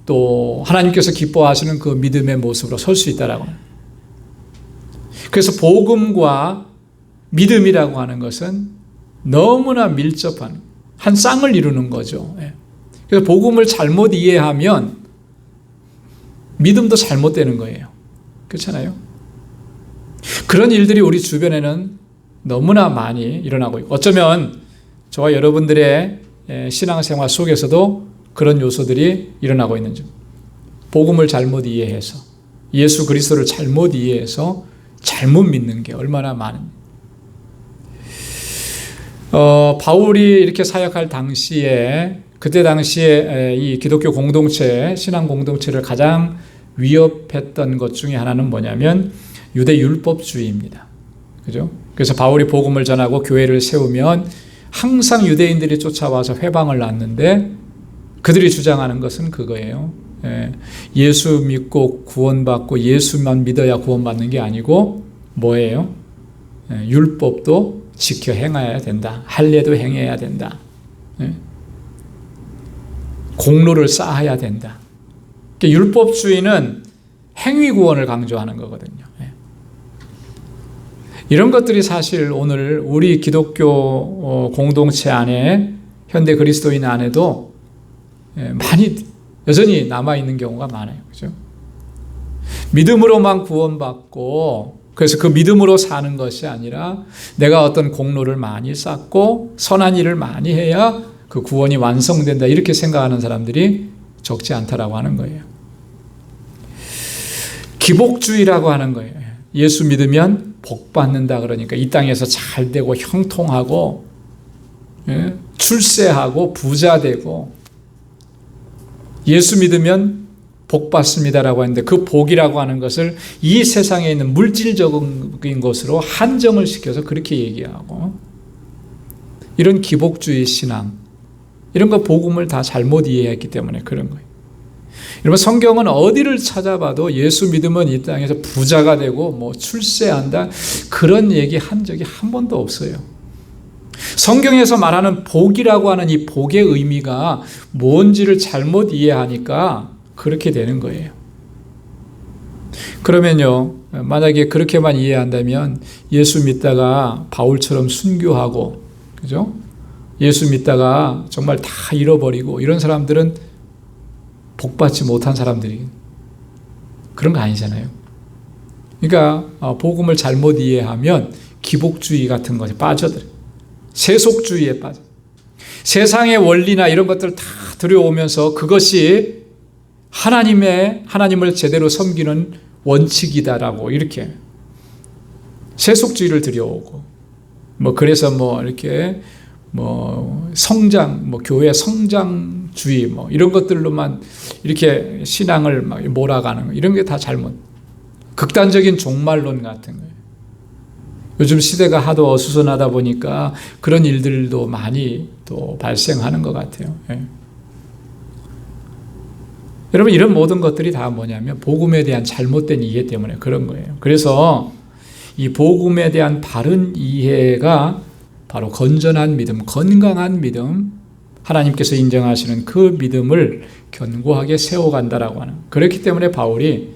또 하나님께서 기뻐하시는 그 믿음의 모습으로 설 수 있다라고. 그래서 복음과 믿음이라고 하는 것은 너무나 밀접한 한 쌍을 이루는 거죠. 그래서 복음을 잘못 이해하면 믿음도 잘못되는 거예요. 그렇잖아요? 그런 일들이 우리 주변에는 너무나 많이 일어나고 있고 어쩌면 저와 여러분들의 신앙생활 속에서도 그런 요소들이 일어나고 있는 점. 복음을 잘못 이해해서 예수 그리스도를 잘못 이해해서 잘못 믿는 게 얼마나 많은. 바울이 이렇게 사역할 당시에 그때 당시에 이 기독교 공동체, 신앙 공동체를 가장 위협했던 것 중에 하나는 뭐냐면 유대 율법주의입니다. 그죠? 그래서 바울이 복음을 전하고 교회를 세우면 항상 유대인들이 쫓아와서 회방을 낳는데 그들이 주장하는 것은 그거예요. 예수 믿고 구원받고 예수만 믿어야 구원받는 게 아니고 뭐예요? 율법도 지켜 행해야 된다. 할례도 행해야 된다. 공로를 쌓아야 된다. 율법주의는 행위 구원을 강조하는 거거든요. 이런 것들이 사실 오늘 우리 기독교 공동체 안에, 현대 그리스도인 안에도 많이 여전히 남아있는 경우가 많아요. 그죠? 믿음으로만 구원받고, 그래서 그 믿음으로 사는 것이 아니라 내가 어떤 공로를 많이 쌓고 선한 일을 많이 해야 그 구원이 완성된다, 이렇게 생각하는 사람들이 적지 않다라고 하는 거예요. 기복주의라고 하는 거예요. 예수 믿으면 복 받는다 그러니까 이 땅에서 잘 되고 형통하고 출세하고 부자 되고, 예수 믿으면 복 받습니다라고 하는데 그 복이라고 하는 것을 이 세상에 있는 물질적인 것으로 한정을 시켜서 그렇게 얘기하고, 이런 기복주의 신앙, 이런 거 복음을 다 잘못 이해했기 때문에 그런 거예요. 여러분, 성경은 어디를 찾아봐도 예수 믿으면 이 땅에서 부자가 되고 뭐 출세한다, 그런 얘기 한 적이 한 번도 없어요. 성경에서 말하는 복이라고 하는 이 복의 의미가 뭔지를 잘못 이해하니까 그렇게 되는 거예요. 그러면요, 만약에 그렇게만 이해한다면 예수 믿다가 바울처럼 순교하고, 그죠? 예수 믿다가 정말 다 잃어버리고 이런 사람들은 복받지 못한 사람들이, 그런 거 아니잖아요. 그러니까 복음을 잘못 이해하면 기복주의 같은 것에 빠져들어요. 세속주의에 빠져. 세상의 원리나 이런 것들 다 들여오면서 그것이 하나님을 제대로 섬기는 원칙이다라고 이렇게 세속주의를 들여오고, 그래서 이렇게 성장, 교회 성장주의, 이런 것들로만 이렇게 신앙을 몰아가는 거, 이런 게 다 잘못. 극단적인 종말론 같은 거예요. 요즘 시대가 하도 어수선하다 보니까 그런 일들도 많이 또 발생하는 것 같아요. 여러분, 이런 모든 것들이 다 뭐냐면 복음에 대한 잘못된 이해 때문에 그런 거예요. 그래서 이 복음에 대한 바른 이해가 바로 건전한 믿음, 건강한 믿음, 하나님께서 인정하시는 그 믿음을 견고하게 세워간다라고 하는. 그렇기 때문에 바울이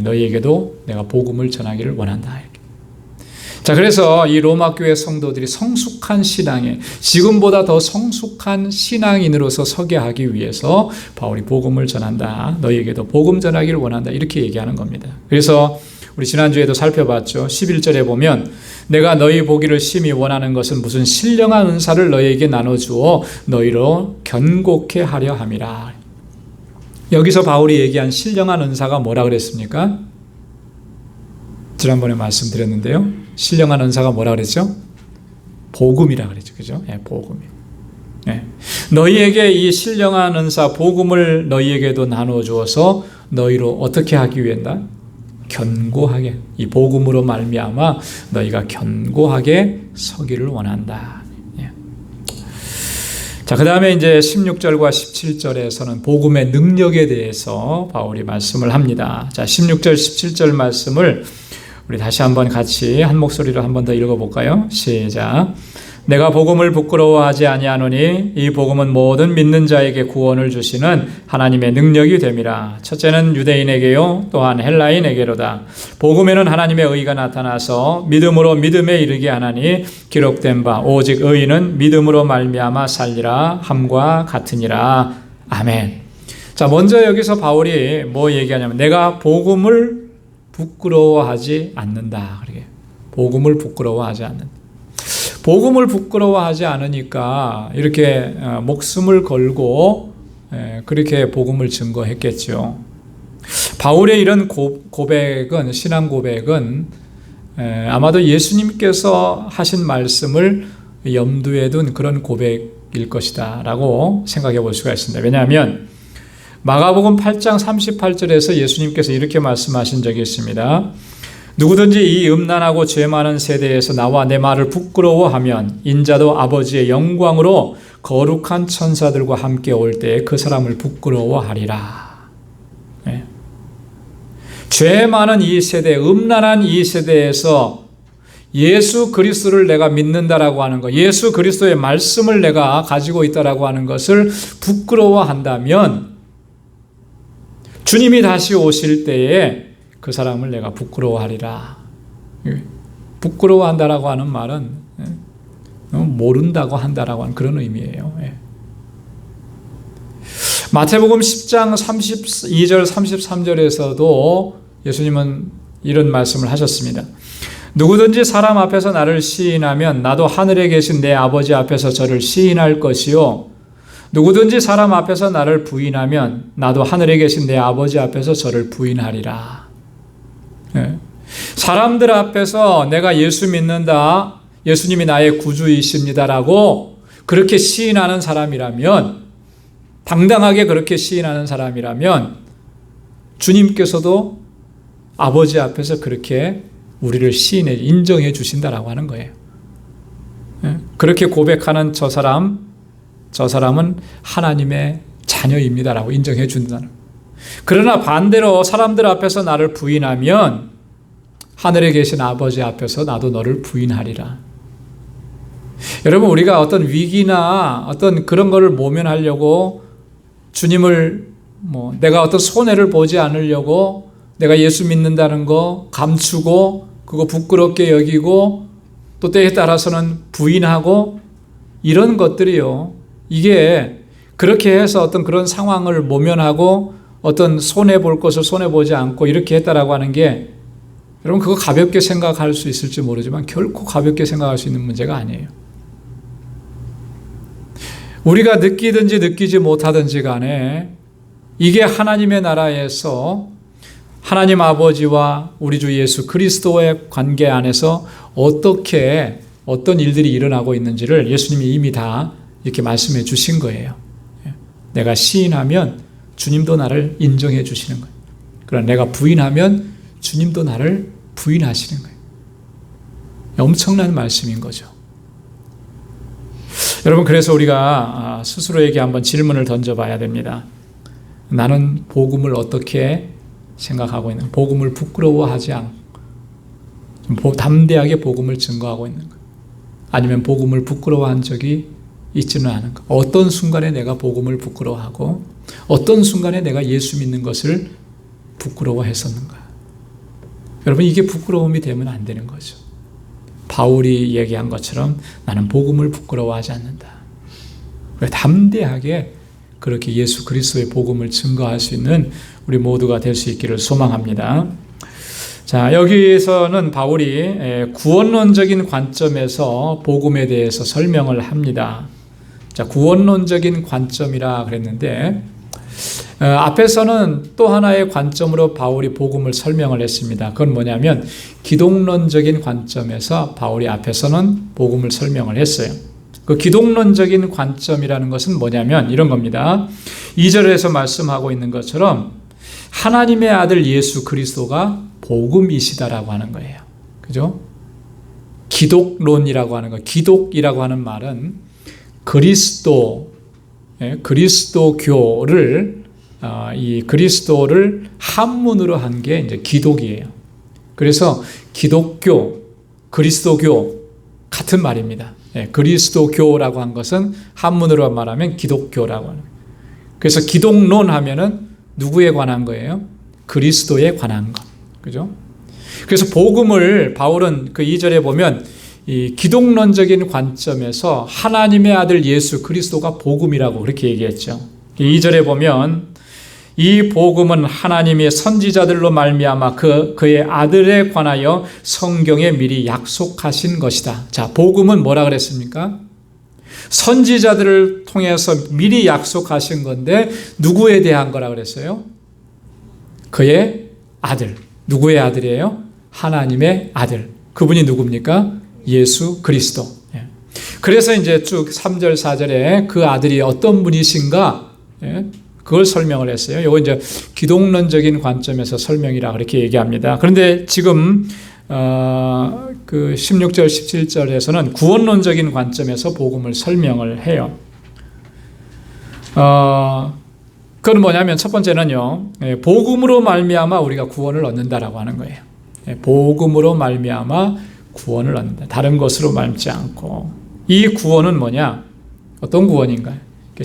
너희에게도 내가 복음을 전하기를 원한다. 자, 그래서 이 로마 교회 성도들이 성숙한 신앙에, 지금보다 더 성숙한 신앙인으로서 서게 하기 위해서 바울이 복음을 전한다. 너희에게도 복음 전하기를 원한다. 이렇게 얘기하는 겁니다. 그래서 우리 지난주에도 살펴봤죠. 11절에 보면 내가 너희 보기를 심히 원하는 것은 무슨 신령한 은사를 너희에게 나눠주어 너희로 견고케 하려 함이라. 여기서 바울이 얘기한 신령한 은사가 뭐라 그랬습니까? 지난번에 말씀드렸는데요. 신령한 은사가 뭐라 그랬죠? 복음이라 그랬죠. 그죠? 복음이. 너희에게 이 신령한 은사, 복음을 너희에게도 나눠 주어서 너희로 어떻게 하기 위한다? 견고하게, 이 복음으로 말미암아 너희가 견고하게 서기를 원한다. 자, 그 다음에 이제 16절과 17절에서는 복음의 능력에 대해서 바울이 말씀을 합니다. 자, 16절, 17절 말씀을 우리 다시 한번 같이 한 목소리로 한 번 더 읽어볼까요? 시작. 내가 복음을 부끄러워하지 아니하노니 이 복음은 모든 믿는 자에게 구원을 주시는 하나님의 능력이 됨이라. 첫째는 유대인에게요 또한 헬라인에게로다. 복음에는 하나님의 의가 나타나서 믿음으로 믿음에 이르게 하나니 기록된 바 오직 의인은 믿음으로 말미암아 살리라 함과 같으니라. 아멘. 자, 먼저 여기서 바울이 뭐 얘기하냐면 내가 복음을 부끄러워하지 않는다. 그렇게 복음을 부끄러워하지 않는다. 복음을 부끄러워하지 않으니까 이렇게 목숨을 걸고 그렇게 복음을 증거했겠죠. 바울의 이런 고백은, 신앙 고백은 아마도 예수님께서 하신 말씀을 염두에 둔 그런 고백일 것이다 라고 생각해 볼 수가 있습니다. 왜냐하면 마가복음 8장 38절에서 예수님께서 이렇게 말씀하신 적이 있습니다. 누구든지 이 음란하고 죄 많은 세대에서 나와 내 말을 부끄러워하면 인자도 아버지의 영광으로 거룩한 천사들과 함께 올 때에 그 사람을 부끄러워하리라. 죄 많은 이 세대, 음란한 이 세대에서 예수 그리스도를 내가 믿는다라고 하는 것, 예수 그리스도의 말씀을 내가 가지고 있다라고 하는 것을 부끄러워한다면 주님이 다시 오실 때에 그 사람을 내가 부끄러워하리라. 부끄러워한다라고 하는 말은 모른다고 한다라고 하는 그런 의미예요. 마태복음 10장 32절 33절에서도 예수님은 이런 말씀을 하셨습니다. 누구든지 사람 앞에서 나를 시인하면 나도 하늘에 계신 내 아버지 앞에서 저를 시인할 것이요, 누구든지 사람 앞에서 나를 부인하면 나도 하늘에 계신 내 아버지 앞에서 저를 부인하리라. 사람들 앞에서 내가 예수 믿는다, 예수님이 나의 구주이십니다라고 그렇게 시인하는 사람이라면, 당당하게 그렇게 시인하는 사람이라면 주님께서도 아버지 앞에서 그렇게 우리를 인정해 주신다라고 하는 거예요. 그렇게 고백하는 저 사람은 하나님의 자녀입니다라고 인정해 준다는 거예요. 그러나 반대로 사람들 앞에서 나를 부인하면 하늘에 계신 아버지 앞에서 나도 너를 부인하리라. 여러분, 우리가 어떤 위기나 어떤 그런 거를 모면하려고 주님을 내가 어떤 손해를 보지 않으려고 내가 예수 믿는다는 거 감추고 그거 부끄럽게 여기고 또 때에 따라서는 부인하고 이런 것들이요, 이게 그렇게 해서 어떤 그런 상황을 모면하고 어떤 손해볼 것을 손해보지 않고 이렇게 했다라고 하는 게, 여러분 그거 가볍게 생각할 수 있을지 모르지만 결코 가볍게 생각할 수 있는 문제가 아니에요. 우리가 느끼든지 느끼지 못하든지 간에 이게 하나님의 나라에서 하나님 아버지와 우리 주 예수 그리스도의 관계 안에서 어떤 일들이 일어나고 있는지를 예수님이 이미 다 이렇게 말씀해 주신 거예요. 내가 시인하면 주님도 나를 인정해 주시는 거예요. 그러나 내가 부인하면 주님도 나를 부인하시는 거예요. 엄청난 말씀인 거죠. 여러분, 그래서 우리가 스스로에게 한번 질문을 던져봐야 됩니다. 나는 복음을 어떻게 생각하고 있는, 복음을 부끄러워하지 않고 담대하게 복음을 증거하고 있는 것, 아니면 복음을 부끄러워한 적이 있지는 않은가? 어떤 순간에 내가 복음을 부끄러워하고 어떤 순간에 내가 예수 믿는 것을 부끄러워했었는가? 여러분, 이게 부끄러움이 되면 안 되는 거죠. 바울이 얘기한 것처럼 나는 복음을 부끄러워하지 않는다. 담대하게 그렇게 예수 그리스도의 복음을 증거할 수 있는 우리 모두가 될 수 있기를 소망합니다. 자, 여기에서는 바울이 구원론적인 관점에서 복음에 대해서 설명을 합니다. 자, 구원론적인 관점이라 그랬는데 앞에서는 또 하나의 관점으로 바울이 복음을 설명을 했습니다. 그건 뭐냐면 기독론적인 관점에서 바울이 앞에서는 복음을 설명을 했어요. 그 기독론적인 관점이라는 것은 뭐냐면 이런 겁니다. 2절에서 말씀하고 있는 것처럼 하나님의 아들 예수 그리스도가 복음이시다라고 하는 거예요. 그죠? 기독론이라고 하는 거, 기독이라고 하는 말은 그리스도교를 이 그리스도를 한문으로 한 게 이제 기독이에요. 그래서 기독교, 그리스도교 같은 말입니다. 그리스도교라고 한 것은 한문으로 말하면 기독교라고 하는 거예요. 그래서 기독론 하면은 누구에 관한 거예요? 그리스도에 관한 것. 그죠? 그래서 복음을 바울은 그 2절에 보면 이 기독론적인 관점에서 하나님의 아들 예수 그리스도가 복음이라고 그렇게 얘기했죠. 2절에 보면 이 복음은 하나님의 선지자들로 말미암아 그의 아들에 관하여 성경에 미리 약속하신 것이다. 자, 복음은 뭐라 그랬습니까? 선지자들을 통해서 미리 약속하신 건데 누구에 대한 거라 그랬어요? 그의 아들. 누구의 아들이에요? 하나님의 아들. 그분이 누굽니까? 예수 그리스도. 그래서 이제 쭉 3절, 4절에 그 아들이 어떤 분이신가? 그걸 설명을 했어요. 이거 이제 기독론적인 관점에서 설명이라 그렇게 얘기합니다. 그런데 지금 그 16절, 17절에서는 구원론적인 관점에서 복음을 설명을 해요. 그건 뭐냐면 첫 번째는요, 복음으로 말미암아 우리가 구원을 얻는다라고 하는 거예요. 복음으로 말미암아 구원을 얻는다. 다른 것으로 말지 않고. 이 구원은 뭐냐? 어떤 구원인가요?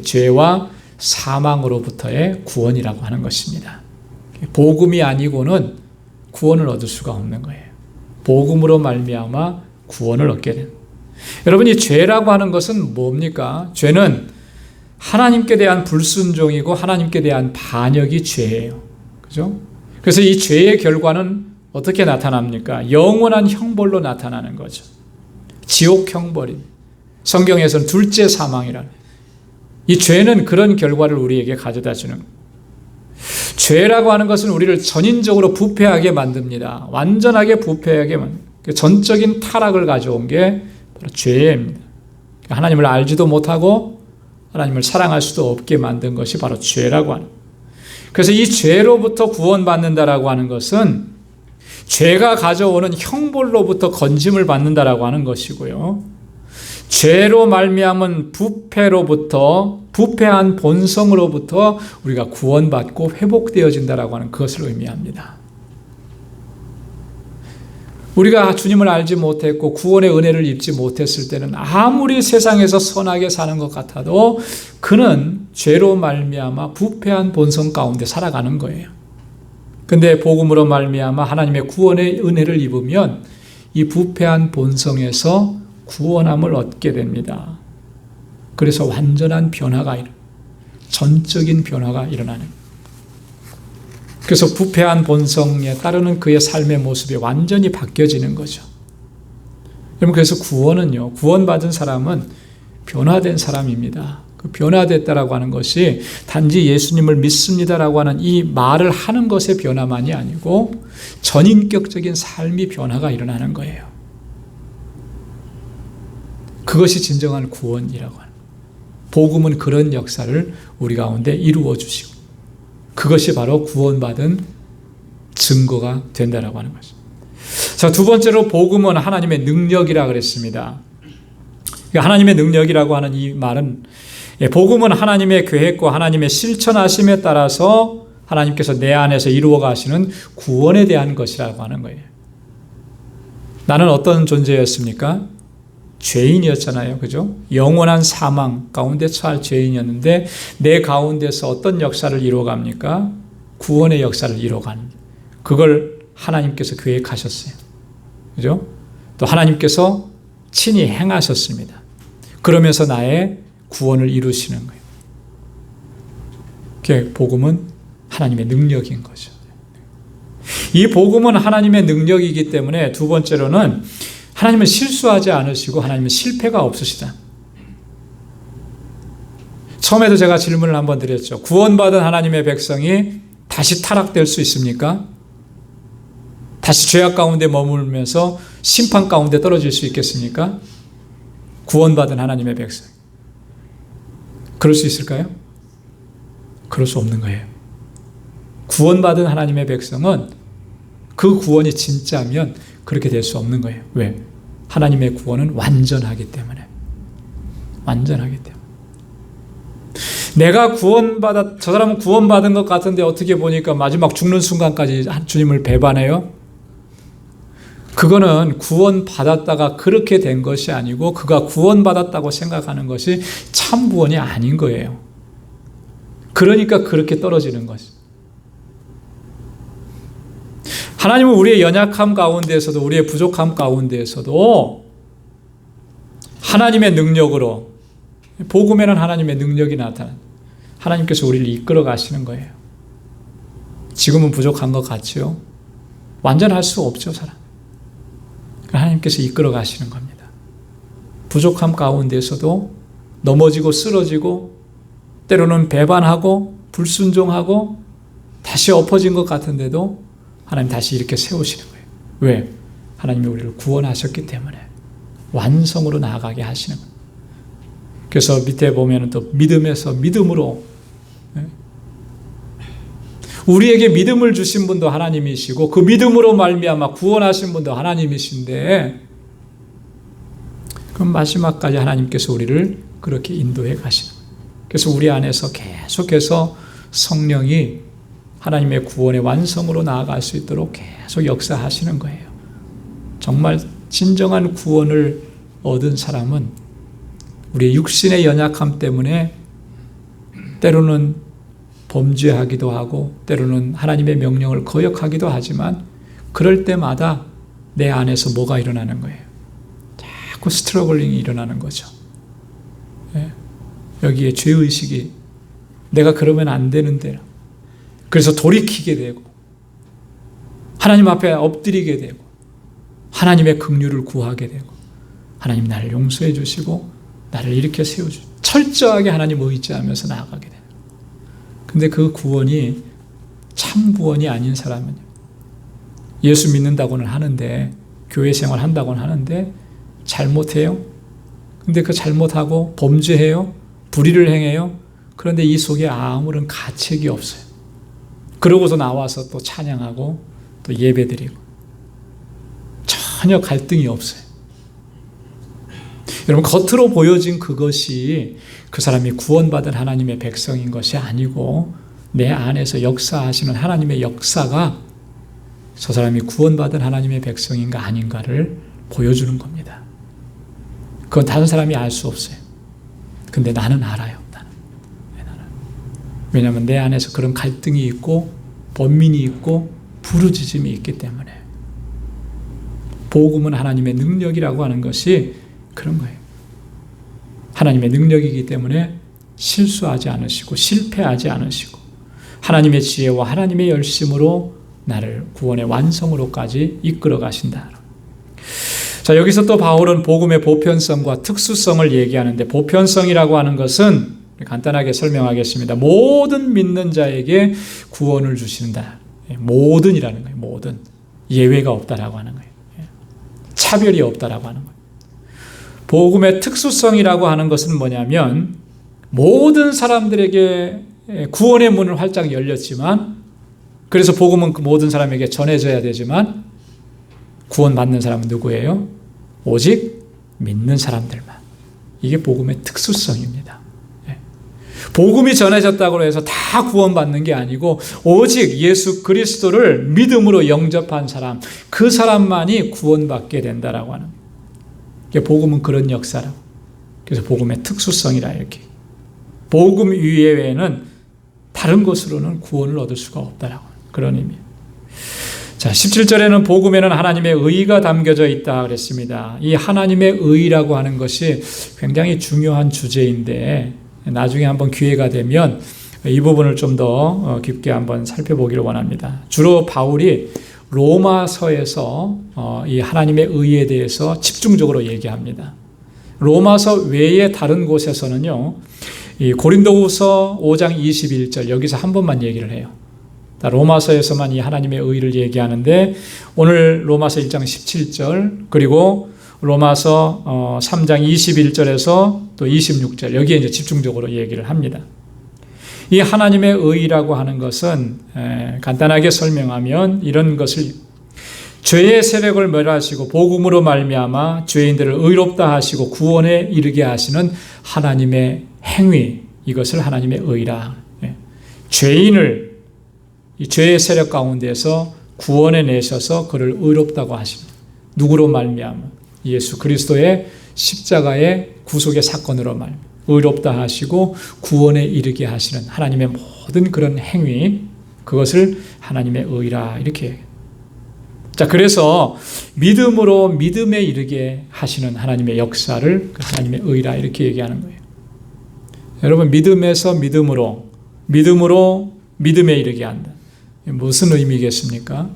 죄와 사망으로부터의 구원이라고 하는 것입니다. 복음이 아니고는 구원을 얻을 수가 없는 거예요. 복음으로 말미암아 구원을 얻게 됩니다. 여러분, 이 죄라고 하는 것은 뭡니까? 죄는 하나님께 대한 불순종이고 하나님께 대한 반역이 죄예요. 그죠? 그래서 이 죄의 결과는 어떻게 나타납니까? 영원한 형벌로 나타나는 거죠. 지옥 형벌이. 성경에서는 둘째 사망이라는. 이 죄는 그런 결과를 우리에게 가져다 주는 거예요. 죄라고 하는 것은 우리를 전인적으로 부패하게 만듭니다. 완전하게 부패하게 만듭니다. 전적인 타락을 가져온 게 바로 죄입니다. 하나님을 알지도 못하고 하나님을 사랑할 수도 없게 만든 것이 바로 죄라고 하는 거예요. 그래서 이 죄로부터 구원받는다라고 하는 것은 죄가 가져오는 형벌로부터 건짐을 받는다라고 하는 것이고요. 죄로 말미암은 부패로부터, 부패한 본성으로부터 우리가 구원받고 회복되어진다라고 하는 그것을 의미합니다. 우리가 주님을 알지 못했고 구원의 은혜를 입지 못했을 때는 아무리 세상에서 선하게 사는 것 같아도 그는 죄로 말미암아 부패한 본성 가운데 살아가는 거예요. 근데 복음으로 말미암아 하나님의 구원의 은혜를 입으면 이 부패한 본성에서 구원함을 얻게 됩니다. 그래서 완전한 변화가 전적인 변화가 일어나는 거예요. 그래서 부패한 본성에 따르는 그의 삶의 모습이 완전히 바뀌어지는 거죠. 여러분, 그래서 구원은요, 구원받은 사람은 변화된 사람입니다. 그 변화됐다라고 하는 것이 단지 예수님을 믿습니다라고 하는 이 말을 하는 것의 변화만이 아니고 전인격적인 삶이 변화가 일어나는 거예요. 그것이 진정한 구원이라고 하는 거예요. 복음은 그런 역사를 우리 가운데 이루어 주시고 그것이 바로 구원받은 증거가 된다라고 하는 것입니다. 자, 두 번째로 복음은 하나님의 능력이라 그랬습니다. 하나님의 능력이라고 하는 이 말은 복음은 하나님의 계획과 하나님의 실천하심에 따라서 하나님께서 내 안에서 이루어 가시는 구원에 대한 것이라고 하는 거예요. 나는 어떤 존재였습니까? 죄인이었잖아요. 그죠? 영원한 사망 가운데 처할 죄인이었는데 내 가운데서 어떤 역사를 이루어갑니까? 구원의 역사를 이루어가는. 그걸 하나님께서 계획하셨어요. 그죠? 또 하나님께서 친히 행하셨습니다. 그러면서 나의 구원을 이루시는 거예요. 그게 복음은 하나님의 능력인 거죠. 이 복음은 하나님의 능력이기 때문에 두 번째로는 하나님은 실수하지 않으시고 하나님은 실패가 없으시다. 처음에도 제가 질문을 한번 드렸죠. 구원받은 하나님의 백성이 다시 타락될 수 있습니까? 다시 죄악 가운데 머물면서 심판 가운데 떨어질 수 있겠습니까? 구원받은 하나님의 백성. 그럴 수 있을까요? 그럴 수 없는 거예요. 구원받은 하나님의 백성은 그 구원이 진짜면 그렇게 될 수 없는 거예요. 왜? 하나님의 구원은 완전하기 때문에. 완전하기 때문에. 내가 저 사람은 구원받은 것 같은데 어떻게 보니까 마지막 죽는 순간까지 주님을 배반해요? 그거는 구원받았다가 그렇게 된 것이 아니고 그가 구원받았다고 생각하는 것이 참 구원이 아닌 거예요. 그러니까 그렇게 떨어지는 거죠. 하나님은 우리의 연약함 가운데에서도 우리의 부족함 가운데에서도 하나님의 능력으로 복음에는 하나님의 능력이 나타나는 하나님께서 우리를 이끌어 가시는 거예요. 지금은 부족한 것 같지요? 완전할 수 없죠, 사람. 하나님께서 이끌어 가시는 겁니다. 부족함 가운데에서도 넘어지고 쓰러지고 때로는 배반하고 불순종하고 다시 엎어진 것 같은데도 하나님 다시 이렇게 세우시는 거예요. 왜? 하나님이 우리를 구원하셨기 때문에 완성으로 나아가게 하시는 거예요. 그래서 밑에 보면 또 믿음에서 믿음으로 우리에게 믿음을 주신 분도 하나님이시고 그 믿음으로 말미암아 구원하신 분도 하나님이신데 그럼 마지막까지 하나님께서 우리를 그렇게 인도해 가시는 거예요. 그래서 우리 안에서 계속해서 성령이 하나님의 구원의 완성으로 나아갈 수 있도록 계속 역사하시는 거예요. 정말 진정한 구원을 얻은 사람은 우리의 육신의 연약함 때문에 때로는 범죄하기도 하고 때로는 하나님의 명령을 거역하기도 하지만 그럴 때마다 내 안에서 뭐가 일어나는 거예요? 자꾸 스트러글링이 일어나는 거죠. 여기에 죄의식이 내가 그러면 안 되는데 그래서 돌이키게 되고 하나님 앞에 엎드리게 되고 하나님의 긍휼을 구하게 되고 하나님 나를 용서해 주시고 나를 일으켜 세워주시고 철저하게 하나님 의지하면서 나아가게 돼요. 근데 그 구원이 참 구원이 아닌 사람은요, 예수 믿는다고는 하는데 교회 생활 한다고는 하는데 잘못해요. 근데 그 잘못하고 범죄해요. 불의를 행해요. 그런데 이 속에 아무런 가책이 없어요. 그러고서 나와서 또 찬양하고 또 예배드리고 전혀 갈등이 없어요. 여러분, 겉으로 보여진 그것이 그 사람이 구원받은 하나님의 백성인 것이 아니고 내 안에서 역사하시는 하나님의 역사가 저 사람이 구원받은 하나님의 백성인가 아닌가를 보여주는 겁니다. 그건 다른 사람이 알 수 없어요. 근데 나는 알아요. 나는. 왜냐하면 내 안에서 그런 갈등이 있고 번민이 있고 부르짖음이 있기 때문에. 복음은 하나님의 능력이라고 하는 것이 그런 거예요. 하나님의 능력이기 때문에 실수하지 않으시고 실패하지 않으시고 하나님의 지혜와 하나님의 열심으로 나를 구원의 완성으로까지 이끌어 가신다. 자, 여기서 또 바울은 복음의 보편성과 특수성을 얘기하는데, 보편성이라고 하는 것은 간단하게 설명하겠습니다. 모든 믿는 자에게 구원을 주신다. 모든이라는 거예요. 모든. 예외가 없다라고 하는 거예요. 차별이 없다라고 하는 거예요. 복음의 특수성이라고 하는 것은 뭐냐면 모든 사람들에게 구원의 문을 활짝 열렸지만, 그래서 복음은 그 모든 사람에게 전해져야 되지만 구원받는 사람은 누구예요? 오직 믿는 사람들만. 이게 복음의 특수성입니다. 복음이 전해졌다고 해서 다 구원받는 게 아니고 오직 예수 그리스도를 믿음으로 영접한 사람, 그 사람만이 구원받게 된다라고 하는 거예요. 복음은 그런 역사라고. 그래서 복음의 특수성이라 이렇게. 복음 이외에는 다른 것으로는 구원을 얻을 수가 없다라고 하는 그런 의미. 자, 17절에는 복음에는 하나님의 의가 담겨져 있다 그랬습니다. 이 하나님의 의라고 하는 것이 굉장히 중요한 주제인데 나중에 한번 기회가 되면 이 부분을 좀 더 깊게 한번 살펴보기를 원합니다. 주로 바울이 로마서에서 이 하나님의 의에 대해서 집중적으로 얘기합니다. 로마서 외에 다른 곳에서는요, 이 고린도후서 5장 21절 여기서 한 번만 얘기를 해요. 로마서에서만 이 하나님의 의를 얘기하는데 오늘 로마서 1장 17절 그리고 로마서 3장 21절에서 또 26절 여기에 이제 집중적으로 얘기를 합니다. 이 하나님의 의라고 하는 것은 간단하게 설명하면 이런 것을, 죄의 세력을 멸하시고 복음으로 말미암아 죄인들을 의롭다 하시고 구원에 이르게 하시는 하나님의 행위, 이것을 하나님의 의라. 죄인을 이 죄의 세력 가운데서 구원해 내셔서 그를 의롭다고 하십니다. 누구로 말미암아? 예수 그리스도의 십자가의 구속의 사건으로 말미암아 의롭다 하시고 구원에 이르게 하시는 하나님의 모든 그런 행위, 그것을 하나님의 의라 이렇게 해요. 자, 그래서 믿음으로 믿음에 이르게 하시는 하나님의 역사를 하나님의 의라 이렇게 얘기하는 거예요. 여러분, 믿음에서 믿음으로, 믿음으로 믿음에 이르게 한다. 무슨 의미겠습니까?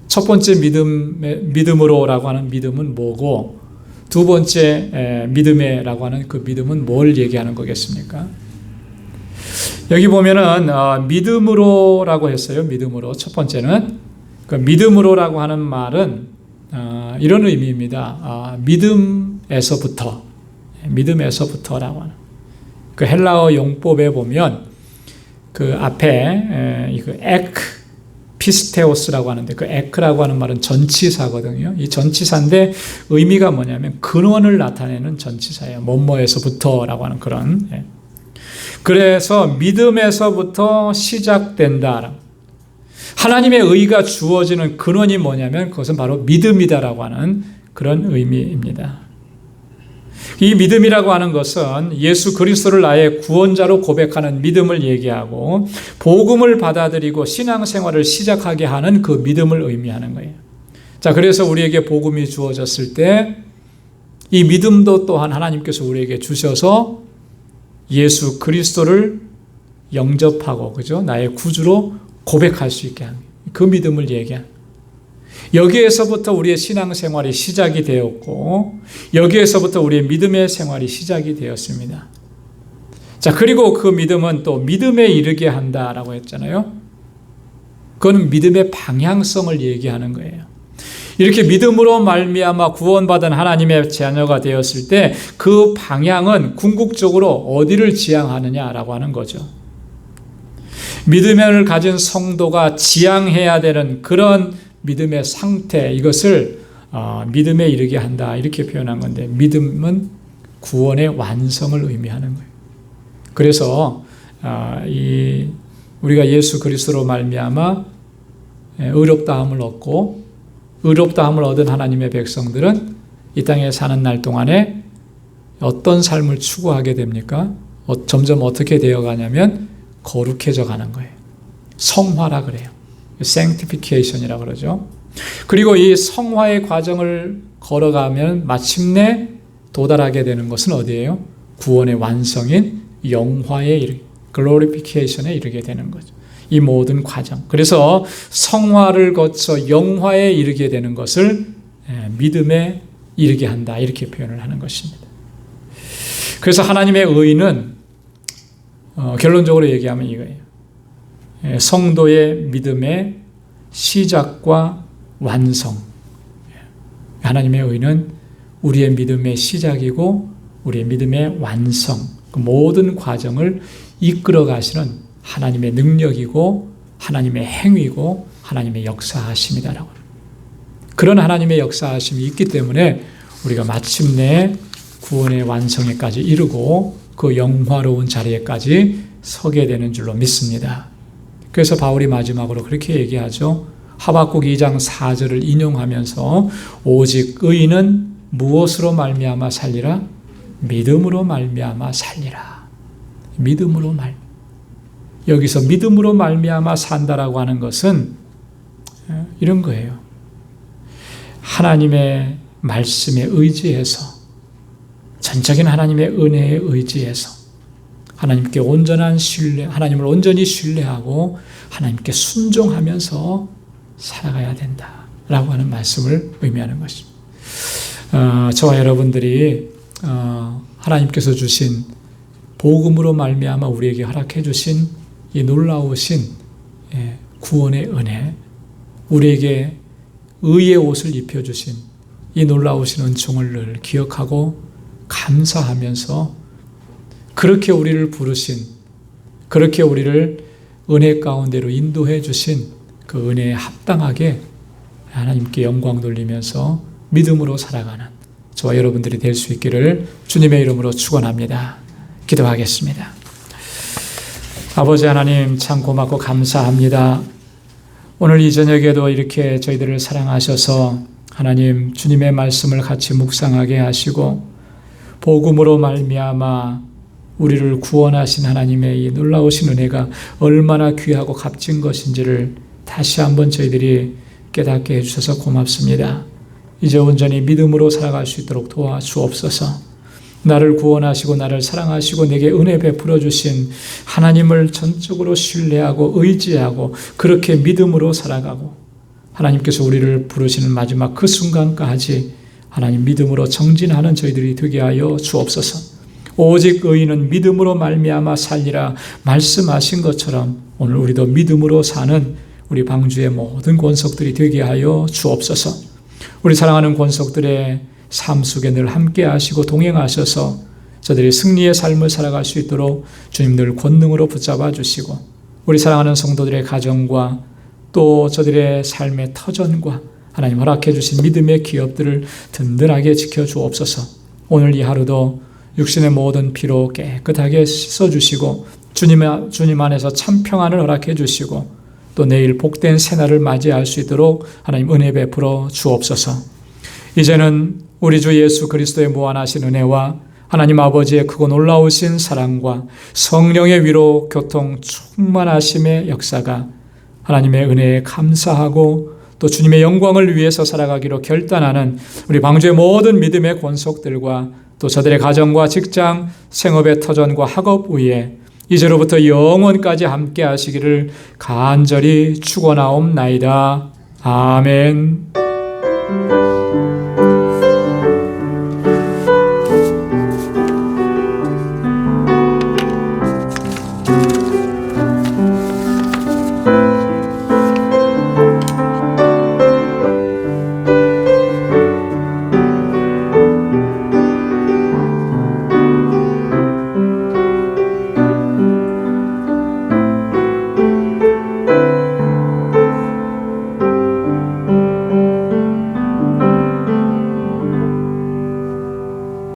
첫 번째 믿음으로라고 하는 믿음은 뭐고, 두 번째 믿음에라고 하는 그 믿음은 뭘 얘기하는 거겠습니까? 여기 보면은 믿음으로라고 했어요. 믿음으로. 첫 번째는 그 믿음으로라고 하는 말은 이런 의미입니다. 믿음에서부터라고 하는 그 헬라어 용법에 보면 그 앞에 그 피스테오스라고 하는데 그 에크라고 하는 말은 전치사거든요. 이 전치사인데 의미가 뭐냐면 근원을 나타내는 전치사예요. 뭐뭐에서부터라고 하는 그런. 그래서 믿음에서부터 시작된다. 하나님의 의가 주어지는 근원이 뭐냐면 그것은 바로 믿음이다라고 하는 그런 의미입니다. 이 믿음이라고 하는 것은 예수 그리스도를 나의 구원자로 고백하는 믿음을 얘기하고 복음을 받아들이고 신앙생활을 시작하게 하는 그 믿음을 의미하는 거예요. 자, 그래서 우리에게 복음이 주어졌을 때 이 믿음도 또한 하나님께서 우리에게 주셔서 예수 그리스도를 영접하고, 그죠? 나의 구주로 고백할 수 있게 합니다. 그 믿음을 얘기합니다. 여기에서부터 우리의 신앙생활이 시작이 되었고, 여기에서부터 우리의 믿음의 생활이 시작이 되었습니다. 자, 그리고 그 믿음은 또 믿음에 이르게 한다라고 했잖아요. 그건 믿음의 방향성을 얘기하는 거예요. 이렇게 믿음으로 말미암아 구원받은 하나님의 자녀가 되었을 때 그 방향은 궁극적으로 어디를 지향하느냐라고 하는 거죠. 믿음을 가진 성도가 지향해야 되는 그런 믿음의 상태, 이것을 믿음에 이르게 한다 이렇게 표현한 건데, 믿음은 구원의 완성을 의미하는 거예요. 그래서 우리가 예수 그리스도로 말미암아 의롭다함을 얻고, 의롭다함을 얻은 하나님의 백성들은 이 땅에 사는 날 동안에 어떤 삶을 추구하게 됩니까? 점점 어떻게 되어가냐면 거룩해져 가는 거예요. 성화라 그래요. sanctification이라고 그러죠. 그리고 이 성화의 과정을 걸어가면 마침내 도달하게 되는 것은 어디예요? 구원의 완성인 영화에 glorification에 이르게 되는 거죠. 이 모든 과정. 그래서 성화를 거쳐 영화에 이르게 되는 것을 믿음에 이르게 한다 이렇게 표현을 하는 것입니다. 그래서 하나님의 의는 결론적으로 얘기하면 이거예요. 성도의 믿음의 시작과 완성. 하나님의 의는 우리의 믿음의 시작이고 우리의 믿음의 완성, 그 모든 과정을 이끌어 가시는 하나님의 능력이고 하나님의 행위고 하나님의 역사하심이다라고. 그런 하나님의 역사하심이 있기 때문에 우리가 마침내 구원의 완성에까지 이르고 그 영화로운 자리에까지 서게 되는 줄로 믿습니다. 그래서 바울이 마지막으로 그렇게 얘기하죠. 하박국 2장 4절을 인용하면서 오직 의인은 무엇으로 말미암아 살리라? 믿음으로 말미암아 살리라. 믿음으로 여기서 믿음으로 말미암아 산다라고 하는 것은 이런 거예요. 하나님의 말씀에 의지해서, 전적인 하나님의 은혜에 의지해서 하나님께 온전한 신뢰, 하나님을 온전히 신뢰하고 하나님께 순종하면서 살아가야 된다라고 하는 말씀을 의미하는 것입니다. 저와 여러분들이 하나님께서 주신 복음으로 말미암아 우리에게 허락해 주신 이 놀라우신 구원의 은혜, 우리에게 의의 옷을 입혀주신 이 놀라우신 은총을 늘 기억하고 감사하면서 그렇게 우리를 부르신, 그렇게 우리를 은혜 가운데로 인도해 주신 그 은혜에 합당하게 하나님께 영광 돌리면서 믿음으로 살아가는 저와 여러분들이 될 수 있기를 주님의 이름으로 축원합니다. 기도하겠습니다. 아버지 하나님, 참 고맙고 감사합니다. 오늘 이 저녁에도 이렇게 저희들을 사랑하셔서 하나님 주님의 말씀을 같이 묵상하게 하시고 복음으로 말미암아 우리를 구원하신 하나님의 이 놀라우신 은혜가 얼마나 귀하고 값진 것인지를 다시 한번 저희들이 깨닫게 해주셔서 고맙습니다. 이제 온전히 믿음으로 살아갈 수 있도록 도와주옵소서. 나를 구원하시고 나를 사랑하시고 내게 은혜 베풀어 주신 하나님을 전적으로 신뢰하고 의지하고 그렇게 믿음으로 살아가고 하나님께서 우리를 부르시는 마지막 그 순간까지 하나님 믿음으로 정진하는 저희들이 되게 하여 주옵소서. 오직 의인은 믿음으로 말미암아 살리라 말씀하신 것처럼 오늘 우리도 믿음으로 사는 우리 방주의 모든 권속들이 되게 하여 주옵소서. 우리 사랑하는 권속들의 삶 속에 늘 함께 하시고 동행하셔서 저들이 승리의 삶을 살아갈 수 있도록 주님 늘 권능으로 붙잡아 주시고 우리 사랑하는 성도들의 가정과 또 저들의 삶의 터전과 하나님 허락해 주신 믿음의 기업들을 든든하게 지켜주옵소서. 오늘 이 하루도 육신의 모든 피로 깨끗하게 씻어주시고 주님 안에서 참 평안을 허락해 주시고 또 내일 복된 새날을 맞이할 수 있도록 하나님 은혜 베풀어 주옵소서. 이제는 우리 주 예수 그리스도의 무한하신 은혜와 하나님 아버지의 크고 놀라우신 사랑과 성령의 위로 교통 충만하심의 역사가 하나님의 은혜에 감사하고 또 주님의 영광을 위해서 살아가기로 결단하는 우리 방주의 모든 믿음의 권속들과 또 저들의 가정과 직장, 생업의 터전과 학업 위에 이제로부터 영원까지 함께 하시기를 간절히 축원하옵나이다. 아멘.